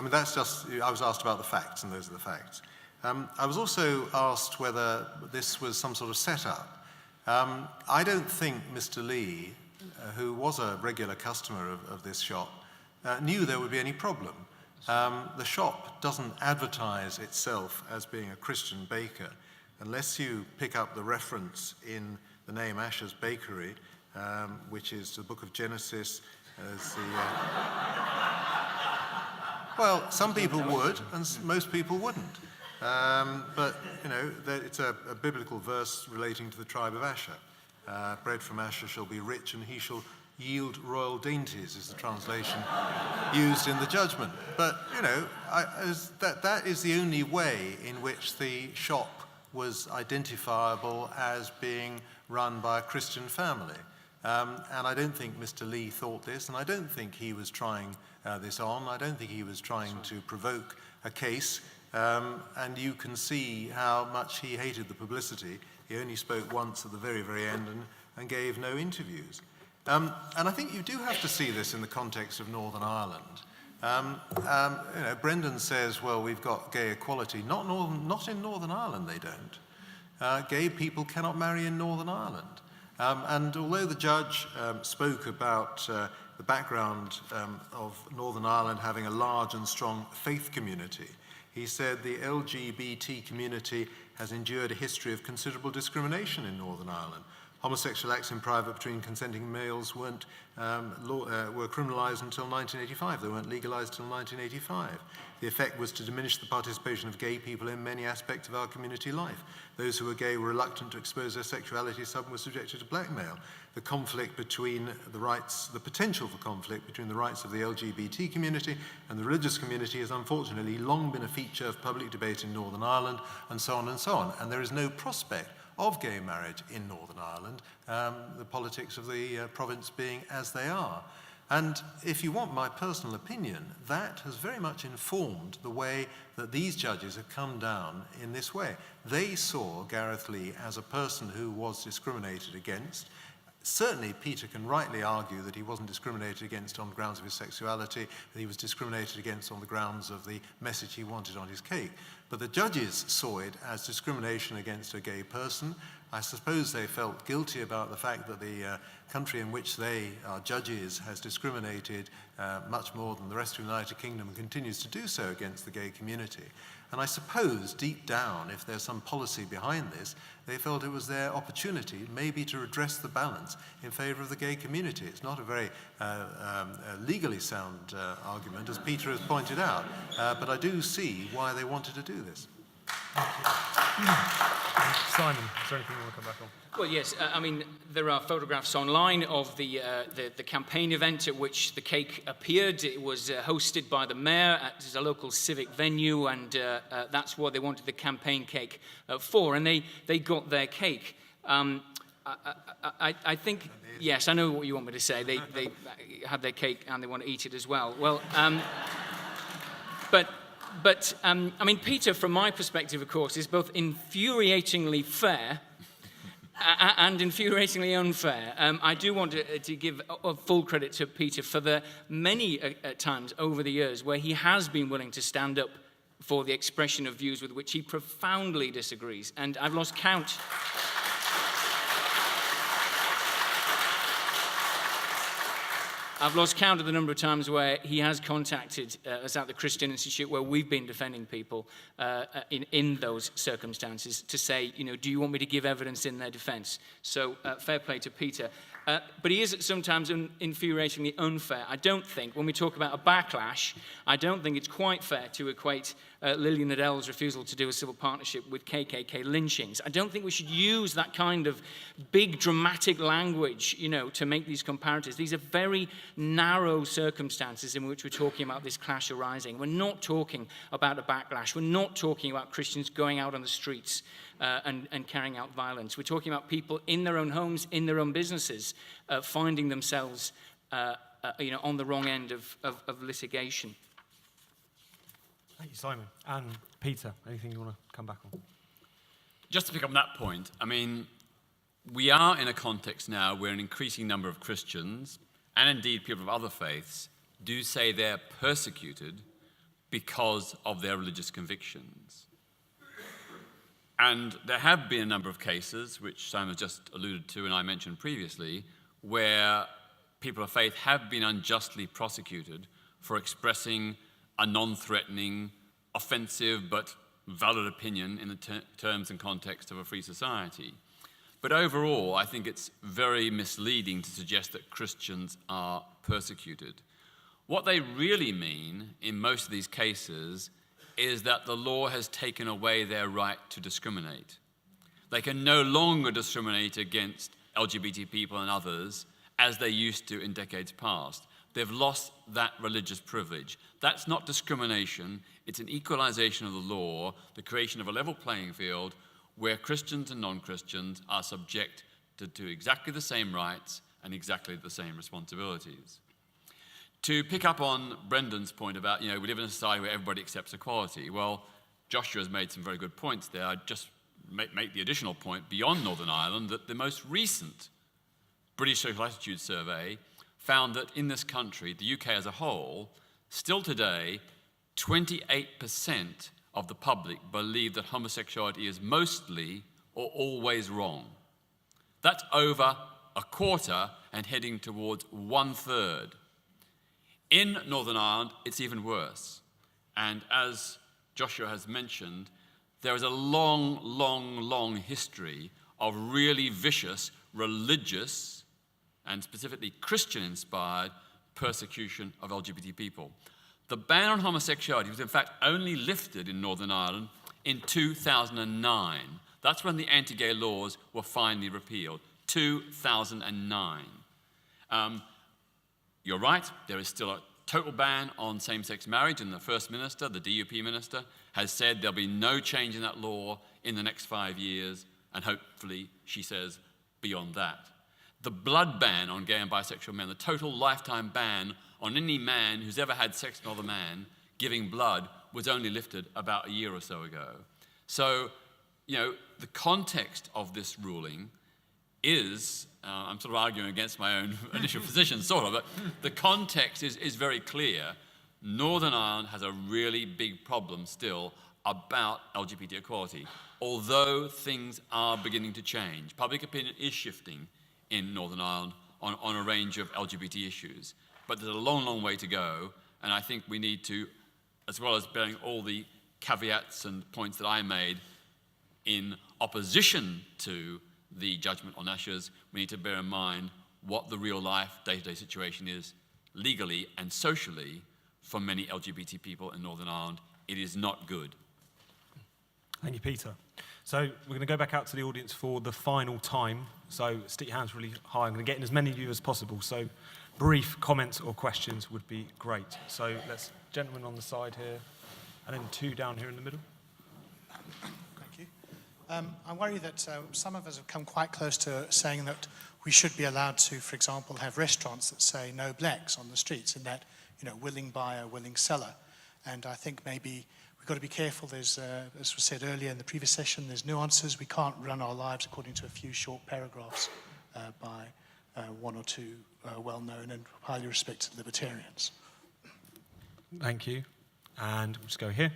That's just, I was asked about the facts, and those are the facts. I was also asked whether this was some sort of setup. I don't think Mr. Lee, who was a regular customer of this shop, knew there would be any problem. The shop doesn't advertise itself as being a Christian baker unless you pick up the reference in the name Asher's Bakery, which is the book of Genesis. Well, some people would, and most people wouldn't. But, it's a biblical verse relating to the tribe of Asher. Bread from Asher shall be rich, and he shall yield royal dainties, is the translation used in the judgment. But, that is the only way in which the shop was identifiable as being run by a Christian family. And I don't think Mr. Lee thought this, and I don't think he was trying this on. I don't think he was trying to provoke a case. And you can see how much he hated the publicity. He only spoke once at the very, very end and gave no interviews. And I think you do have to see this in the context of Northern Ireland. Brendan says, well, we've got gay equality. Not in Northern Ireland, they don't. Gay people cannot marry in Northern Ireland. And although the judge spoke about the background of Northern Ireland having a large and strong faith community, he said the LGBT community has endured a history of considerable discrimination in Northern Ireland. Homosexual acts in private between consenting males were criminalised until 1985. They weren't legalised until 1985. The effect was to diminish the participation of gay people in many aspects of our community life. Those who were gay were reluctant to expose their sexuality. Some were subjected to blackmail. The conflict between the potential for conflict between the rights of the LGBT community and the religious community has unfortunately long been a feature of public debate in Northern Ireland, and so on and so on. And there is no prospect of gay marriage in Northern Ireland, the politics of the province being as they are. And if you want my personal opinion, that has very much informed the way that these judges have come down in this way. They saw Gareth Lee as a person who was discriminated against. Certainly, Peter can rightly argue that he wasn't discriminated against on the grounds of his sexuality, that he was discriminated against on the grounds of the message he wanted on his cake. But the judges saw it as discrimination against a gay person. I suppose they felt guilty about the fact that the country in which they are judges has discriminated much more than the rest of the United Kingdom and continues to do so against the gay community. And I suppose deep down, if there's some policy behind this, they felt it was their opportunity maybe to redress the balance in favour of the gay community. It's not a very legally sound argument, as Peter has pointed out, but I do see why they wanted to do this. Simon, is there anything you want to come back on? Well, yes. There are photographs online of the campaign event at which the cake appeared. It was hosted by the mayor at a local civic venue, and that's what they wanted the campaign cake for. And they got their cake. I think, yes, I know what you want me to say. They had their cake and they want to eat it as well. Well, But Peter, from my perspective, of course, is both infuriatingly fair and infuriatingly unfair. I do want to give full credit to Peter for the many times over the years where he has been willing to stand up for the expression of views with which he profoundly disagrees. And I've lost count. I've lost count of the number of times where he has contacted us at the Christian Institute, where we've been defending people in those circumstances, to say, do you want me to give evidence in their defense? So fair play to Peter. But he is sometimes infuriatingly unfair. I don't think, when we talk about a backlash, I don't think it's quite fair to equate Lillian Adele's refusal to do a civil partnership with KKK lynchings. I don't think we should use that kind of big dramatic language, to make these comparatives. These are very narrow circumstances in which we're talking about this clash arising. We're not talking about a backlash. We're not talking about Christians going out on the streets and carrying out violence. We're talking about people in their own homes, in their own businesses, finding themselves on the wrong end of litigation. Thank you, Simon. And Peter, anything you want to come back on? Just to pick up on that point, we are in a context now where an increasing number of Christians, and indeed people of other faiths, do say they're persecuted because of their religious convictions. And there have been a number of cases, which Simon just alluded to and I mentioned previously, where people of faith have been unjustly prosecuted for expressing a non-threatening, offensive but valid opinion in the terms and context of a free society. But overall, I think it's very misleading to suggest that Christians are persecuted. What they really mean in most of these cases is that the law has taken away their right to discriminate. They can no longer discriminate against LGBT people and others as they used to in decades past. They've lost that religious privilege. That's not discrimination. It's an equalization of the law, the creation of a level playing field where Christians and non-Christians are subject to exactly the same rights and exactly the same responsibilities. To pick up on Brendan's point about, we live in a society where everybody accepts equality. Well, Joshua has made some very good points there. I'd just make the additional point beyond Northern Ireland that the most recent British Social Attitude Survey found that in this country, the UK as a whole, still today, 28% of the public believe that homosexuality is mostly or always wrong. That's over a quarter and heading towards 1/3. In Northern Ireland, it's even worse. And as Joshua has mentioned, there is a long history of really vicious religious and specifically Christian-inspired persecution of LGBT people. The ban on homosexuality was in fact only lifted in Northern Ireland in 2009. That's when the anti-gay laws were finally repealed, 2009. You're right, there is still a total ban on same-sex marriage, and the First Minister, the DUP Minister, has said there'll be no change in that law in the next 5 years, and hopefully, she says, beyond that. The blood ban on gay and bisexual men, the total lifetime ban on any man who's ever had sex with another man giving blood, was only lifted about a year or so ago. So, the context of this ruling is, I'm sort of arguing against my own initial position, sort of, but the context is very clear. Northern Ireland has a really big problem still about LGBT equality, although things are beginning to change. Public opinion is shifting in Northern Ireland on a range of LGBT issues, but there's a long way to go, and I think we need to, as well as bearing all the caveats and points that I made in opposition to the judgment on Ashes, we need to bear in mind what the real life, day-to-day situation is legally and socially for many LGBT people in Northern Ireland. It is not good. Thank you, Peter. So we're going to go back out to the audience for the final time. So stick your hands really high. I'm going to get in as many of you as possible. So brief comments or questions would be great. So let's, gentlemen on the side here, and then two down here in the middle. Thank you. I worry that some of us have come quite close to saying that we should be allowed to, for example, have restaurants that say no blacks on the streets, and that, willing buyer, willing seller. And I think maybe we've got to be careful. There's, as was said earlier in the previous session, there's nuances. We can't run our lives according to a few short paragraphs by one or two well-known and highly respected libertarians. Thank you. And we'll just go here.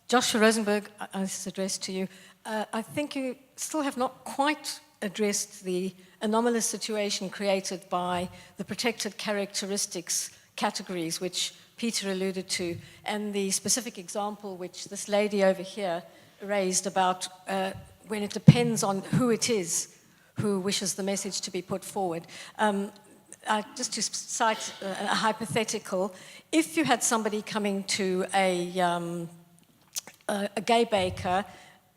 Joshua Rosenberg, this is addressed to you. I think you still have not quite addressed the anomalous situation created by the protected characteristics categories, which Peter alluded to, and the specific example which this lady over here raised about when it depends on who it is who wishes the message to be put forward. Just to cite a hypothetical, if you had somebody coming to a gay baker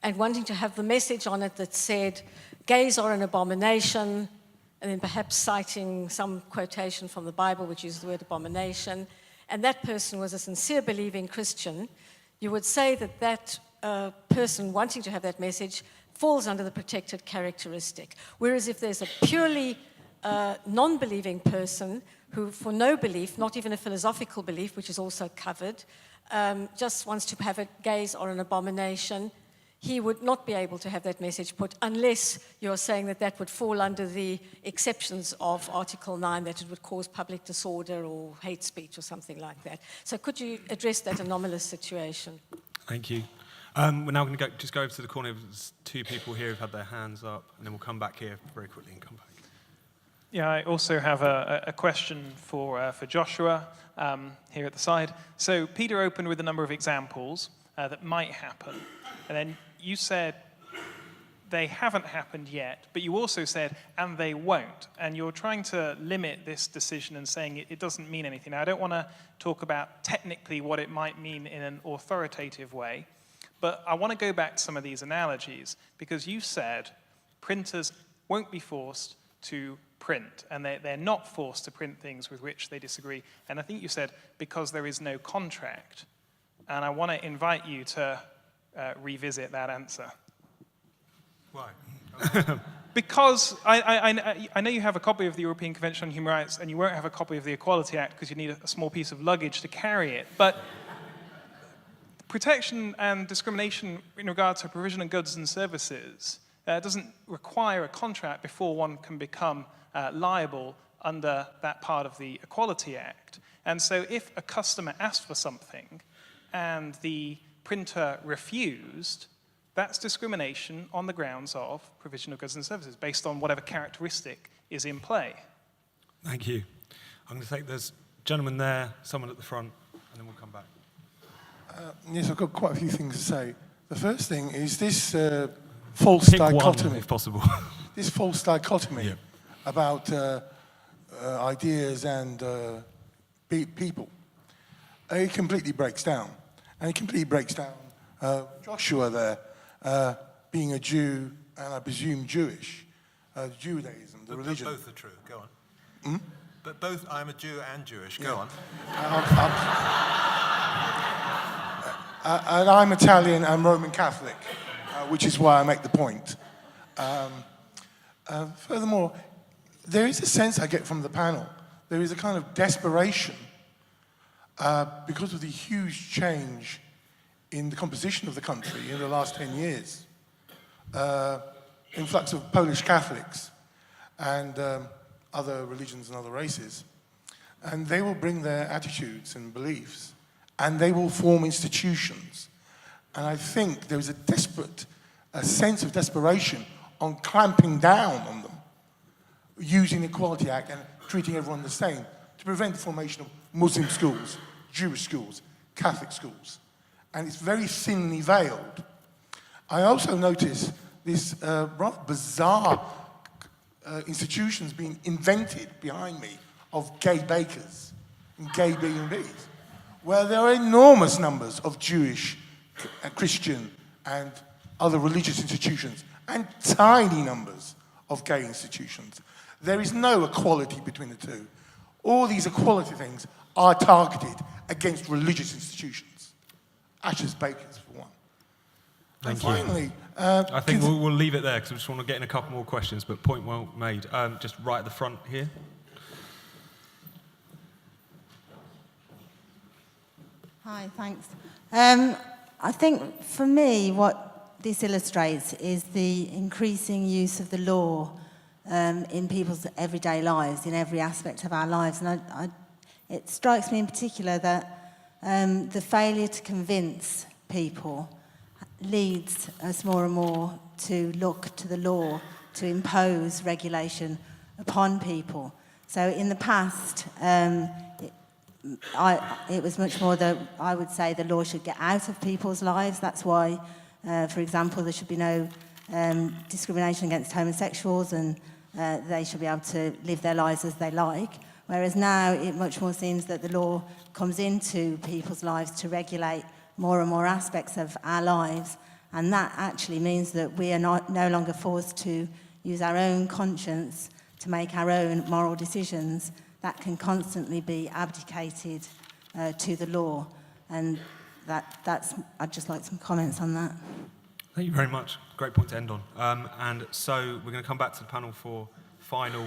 and wanting to have the message on it that said, gays are an abomination, and then perhaps citing some quotation from the Bible which uses the word abomination, and that person was a sincere believing Christian, you would say that that person wanting to have that message falls under the protected characteristic. Whereas if there's a purely non-believing person who, for no belief, not even a philosophical belief, which is also covered, just wants to have it, gays are an abomination, he would not be able to have that message put unless you're saying that that would fall under the exceptions of Article 9, that it would cause public disorder or hate speech or something like that. So could you address that anomalous situation? Thank you. We're now going to go over to the corner. There's two people here who've had their hands up, and then we'll come back here very quickly and come back. Yeah, I also have a question for Joshua here at the side. So Peter opened with a number of examples that might happen, and then you said they haven't happened yet, but you also said, and they won't. And you're trying to limit this decision and saying it doesn't mean anything. Now, I don't want to talk about technically what it might mean in an authoritative way, but I want to go back to some of these analogies, because you said printers won't be forced to print, and they're not forced to print things with which they disagree. And I think you said because there is no contract. And I want to invite you to revisit that answer. Why? because I know you have a copy of the European Convention on Human Rights and you won't have a copy of the Equality Act because you need a small piece of luggage to carry it, but protection and discrimination in regard to provision of goods and services doesn't require a contract before one can become liable under that part of the Equality Act. And so if a customer asked for something and the printer refused, that's discrimination on the grounds of provision of goods and services based on whatever characteristic is in play. Thank you. I'm going to take this gentleman there, someone at the front, and then we'll come back. Yes, I've got quite a few things to say. The first thing is this false dichotomy. One, if possible. This false dichotomy about ideas and people. It completely breaks down. And it completely breaks down Joshua there, being a Jew, and I presume Jewish, Judaism, the religion. Both are true, go on. But both, I'm a Jew and Jewish, go on. And I'm Italian and Roman Catholic, which is why I make the point. Furthermore, there is a sense I get from the panel. There is a kind of desperation because of the huge change in the composition of the country in the last 10 years. Influx of Polish Catholics and other religions and other races. And they will bring their attitudes and beliefs, and they will form institutions. And I think there is a sense of desperation on clamping down on them, using the Equality Act and treating everyone the same to prevent the formation of Muslim schools, Jewish schools, Catholic schools. And it's very thinly veiled. I also notice this rather bizarre institutions being invented behind me of gay bakers and gay B&Bs, where there are enormous numbers of Jewish, Christian, and other religious institutions, and tiny numbers of gay institutions. There is no equality between the two. All these equality things are targeted against religious institutions. Ashes bakers, for one. Thank and finally, you. I think we'll leave it there because we just want to get in a couple more questions, but point well made. Just right at the front here. Hi, thanks. I think for me what this illustrates is the increasing use of the law in people's everyday lives, in every aspect of our lives. And it strikes me in particular that the failure to convince people leads us more and more to look to the law to impose regulation upon people. So in the past, it was much more that I would say the law should get out of people's lives. That's why, for example, there should be no discrimination against homosexuals, and they should be able to live their lives as they like. Whereas now it much more seems that the law comes into people's lives to regulate more and more aspects of our lives, and that actually means that we are no longer forced to use our own conscience to make our own moral decisions. That can constantly be abdicated to the law, and that's. I'd just like some comments on that. Thank you very much. Great point to end on. And so we're going to come back to the panel for final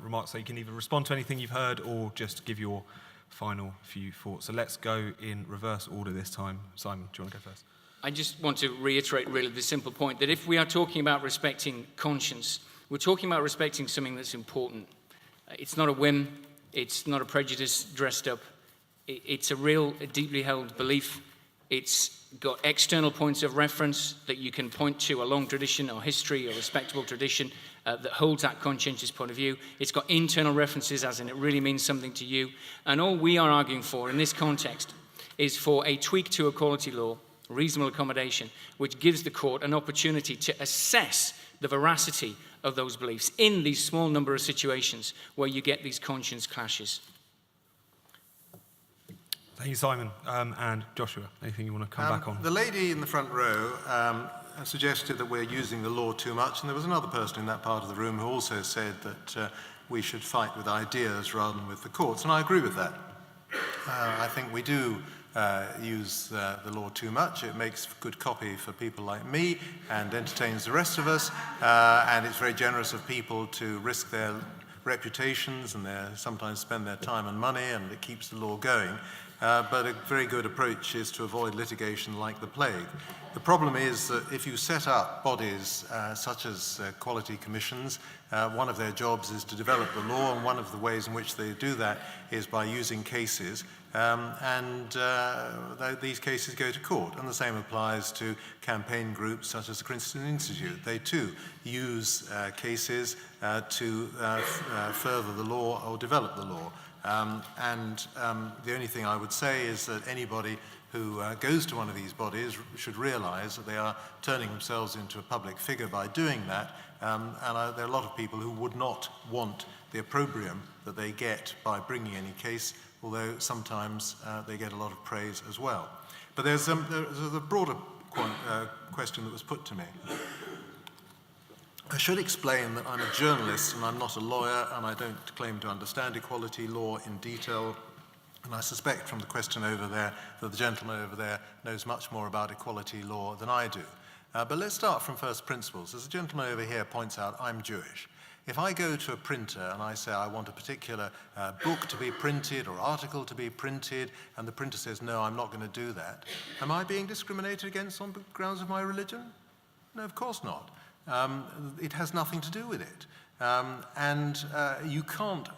remarks, so you can either respond to anything you've heard or just give your final few thoughts. So let's go in reverse order this time. Simon, do you want to go first? I just want to reiterate really the simple point that if we are talking about respecting conscience, we're talking about respecting something that's important. It's not a whim, it's not a prejudice dressed up, it's a real, deeply held belief. It's got external points of reference that you can point to, a long tradition or history or respectable tradition that holds that conscientious point of view. It's got internal references, as in it really means something to you. And all we are arguing for in this context is for a tweak to equality law, reasonable accommodation, which gives the court an opportunity to assess the veracity of those beliefs in these small number of situations where you get these conscience clashes. Thank you, Simon. And Joshua, anything you want to come back on? The lady in the front row suggested that we're using the law too much, and there was another person in that part of the room who also said that we should fight with ideas rather than with the courts, and I agree with that. I think we do use the law too much. It makes good copy for people like me and entertains the rest of us, and it's very generous of people to risk their reputations and sometimes spend their time and money, and it keeps the law going. But a very good approach is to avoid litigation like the plague. The problem is that if you set up bodies such as quality commissions, one of their jobs is to develop the law, and one of the ways in which they do that is by using cases, these cases go to court. And the same applies to campaign groups such as the Christian Institute. They too use cases to further the law or develop the law. The only thing I would say is that anybody who goes to one of these bodies should realize that they are turning themselves into a public figure by doing that, there are a lot of people who would not want the opprobrium that they get by bringing any case, although sometimes they get a lot of praise as well. But there's a broader question that was put to me. I should explain that I'm a journalist and I'm not a lawyer, and I don't claim to understand equality law in detail. And I suspect from the question over there that the gentleman over there knows much more about equality law than I do. But let's start from first principles. As the gentleman over here points out, I'm Jewish. If I go to a printer and I say I want a particular book to be printed or article to be printed, and the printer says, no, I'm not going to do that, am I being discriminated against on the grounds of my religion? No, of course not. It has nothing to do with it. You can't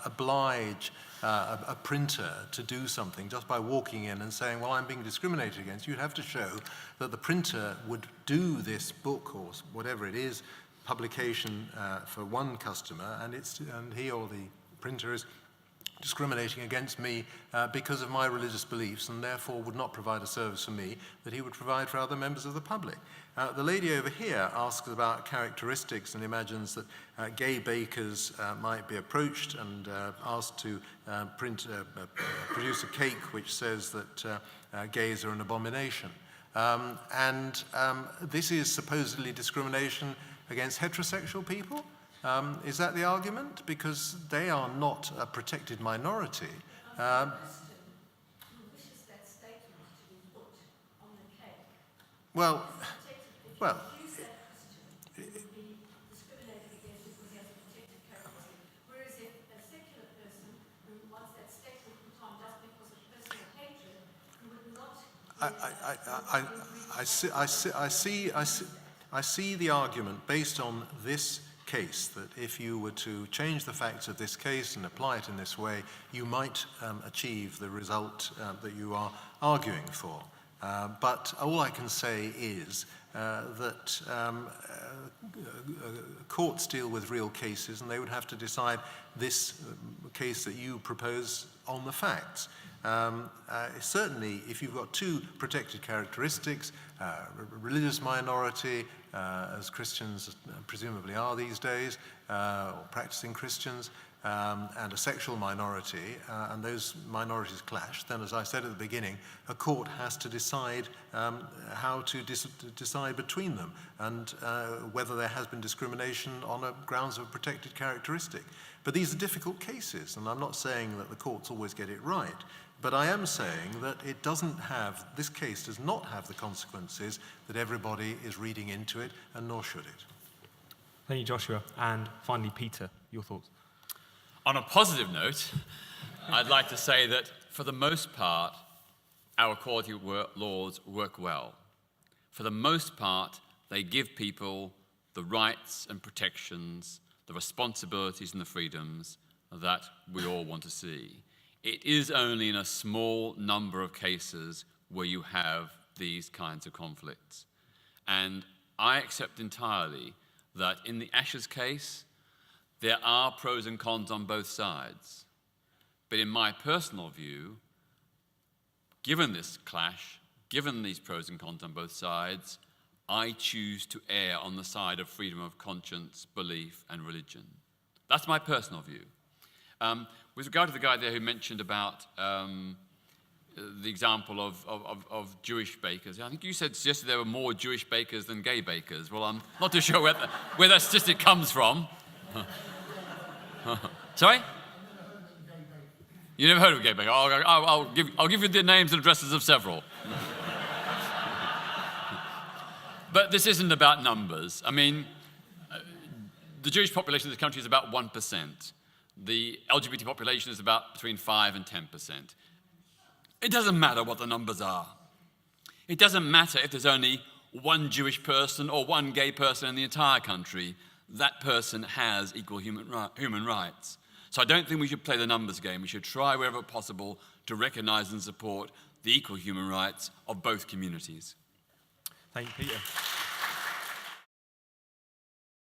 oblige a printer to do something just by walking in and saying, well, I'm being discriminated against. You'd have to show that the printer would do this book or whatever it is, publication for one customer, and he or the printer is discriminating against me because of my religious beliefs, and therefore would not provide a service for me that he would provide for other members of the public. The lady over here asks about characteristics and imagines that gay bakers might be approached and asked to produce a cake which says that gays are an abomination. This is supposedly discrimination against heterosexual people. Is that the argument? Because they are not a protected minority. Well, I see the argument based on this case, that if you were to change the facts of this case and apply it in this way, you might achieve the result that you are arguing for. But all I can say is that courts deal with real cases, and they would have to decide this case that you propose on the facts. Certainly, if you've got two protected characteristics, religious minority, as Christians presumably are these days, or practicing Christians, and a sexual minority, and those minorities clash, then, as I said at the beginning, a court has to decide how to decide between them, and whether there has been discrimination on grounds of a protected characteristic. But these are difficult cases, and I'm not saying that the courts always get it right, but I am saying that this case does not have the consequences that everybody is reading into it, and nor should it. Thank you, Joshua. And finally, Peter, your thoughts? On a positive note, I'd like to say that for the most part, our equality laws work well. For the most part, they give people the rights and protections, the responsibilities and the freedoms that we all want to see. It is only in a small number of cases where you have these kinds of conflicts. And I accept entirely that in the Ashes case, there are pros and cons on both sides. But in my personal view, given this clash, given these pros and cons on both sides, I choose to err on the side of freedom of conscience, belief, and religion. That's my personal view. With regard to the guy there who mentioned about the example of Jewish bakers, I think you suggested there were more Jewish bakers than gay bakers. Well, I'm not too sure where that statistic comes from. Sorry? You never heard of a gay baker? I'll give you the names and addresses of several. But this isn't about numbers. I mean, the Jewish population of this country is about 1%. The LGBT population is about between 5 and 10%. It doesn't matter what the numbers are. It doesn't matter if there's only one Jewish person or one gay person in the entire country. That person has equal human rights. So I don't think we should play the numbers game. We should try wherever possible to recognize and support the equal human rights of both communities. Thank you, Peter.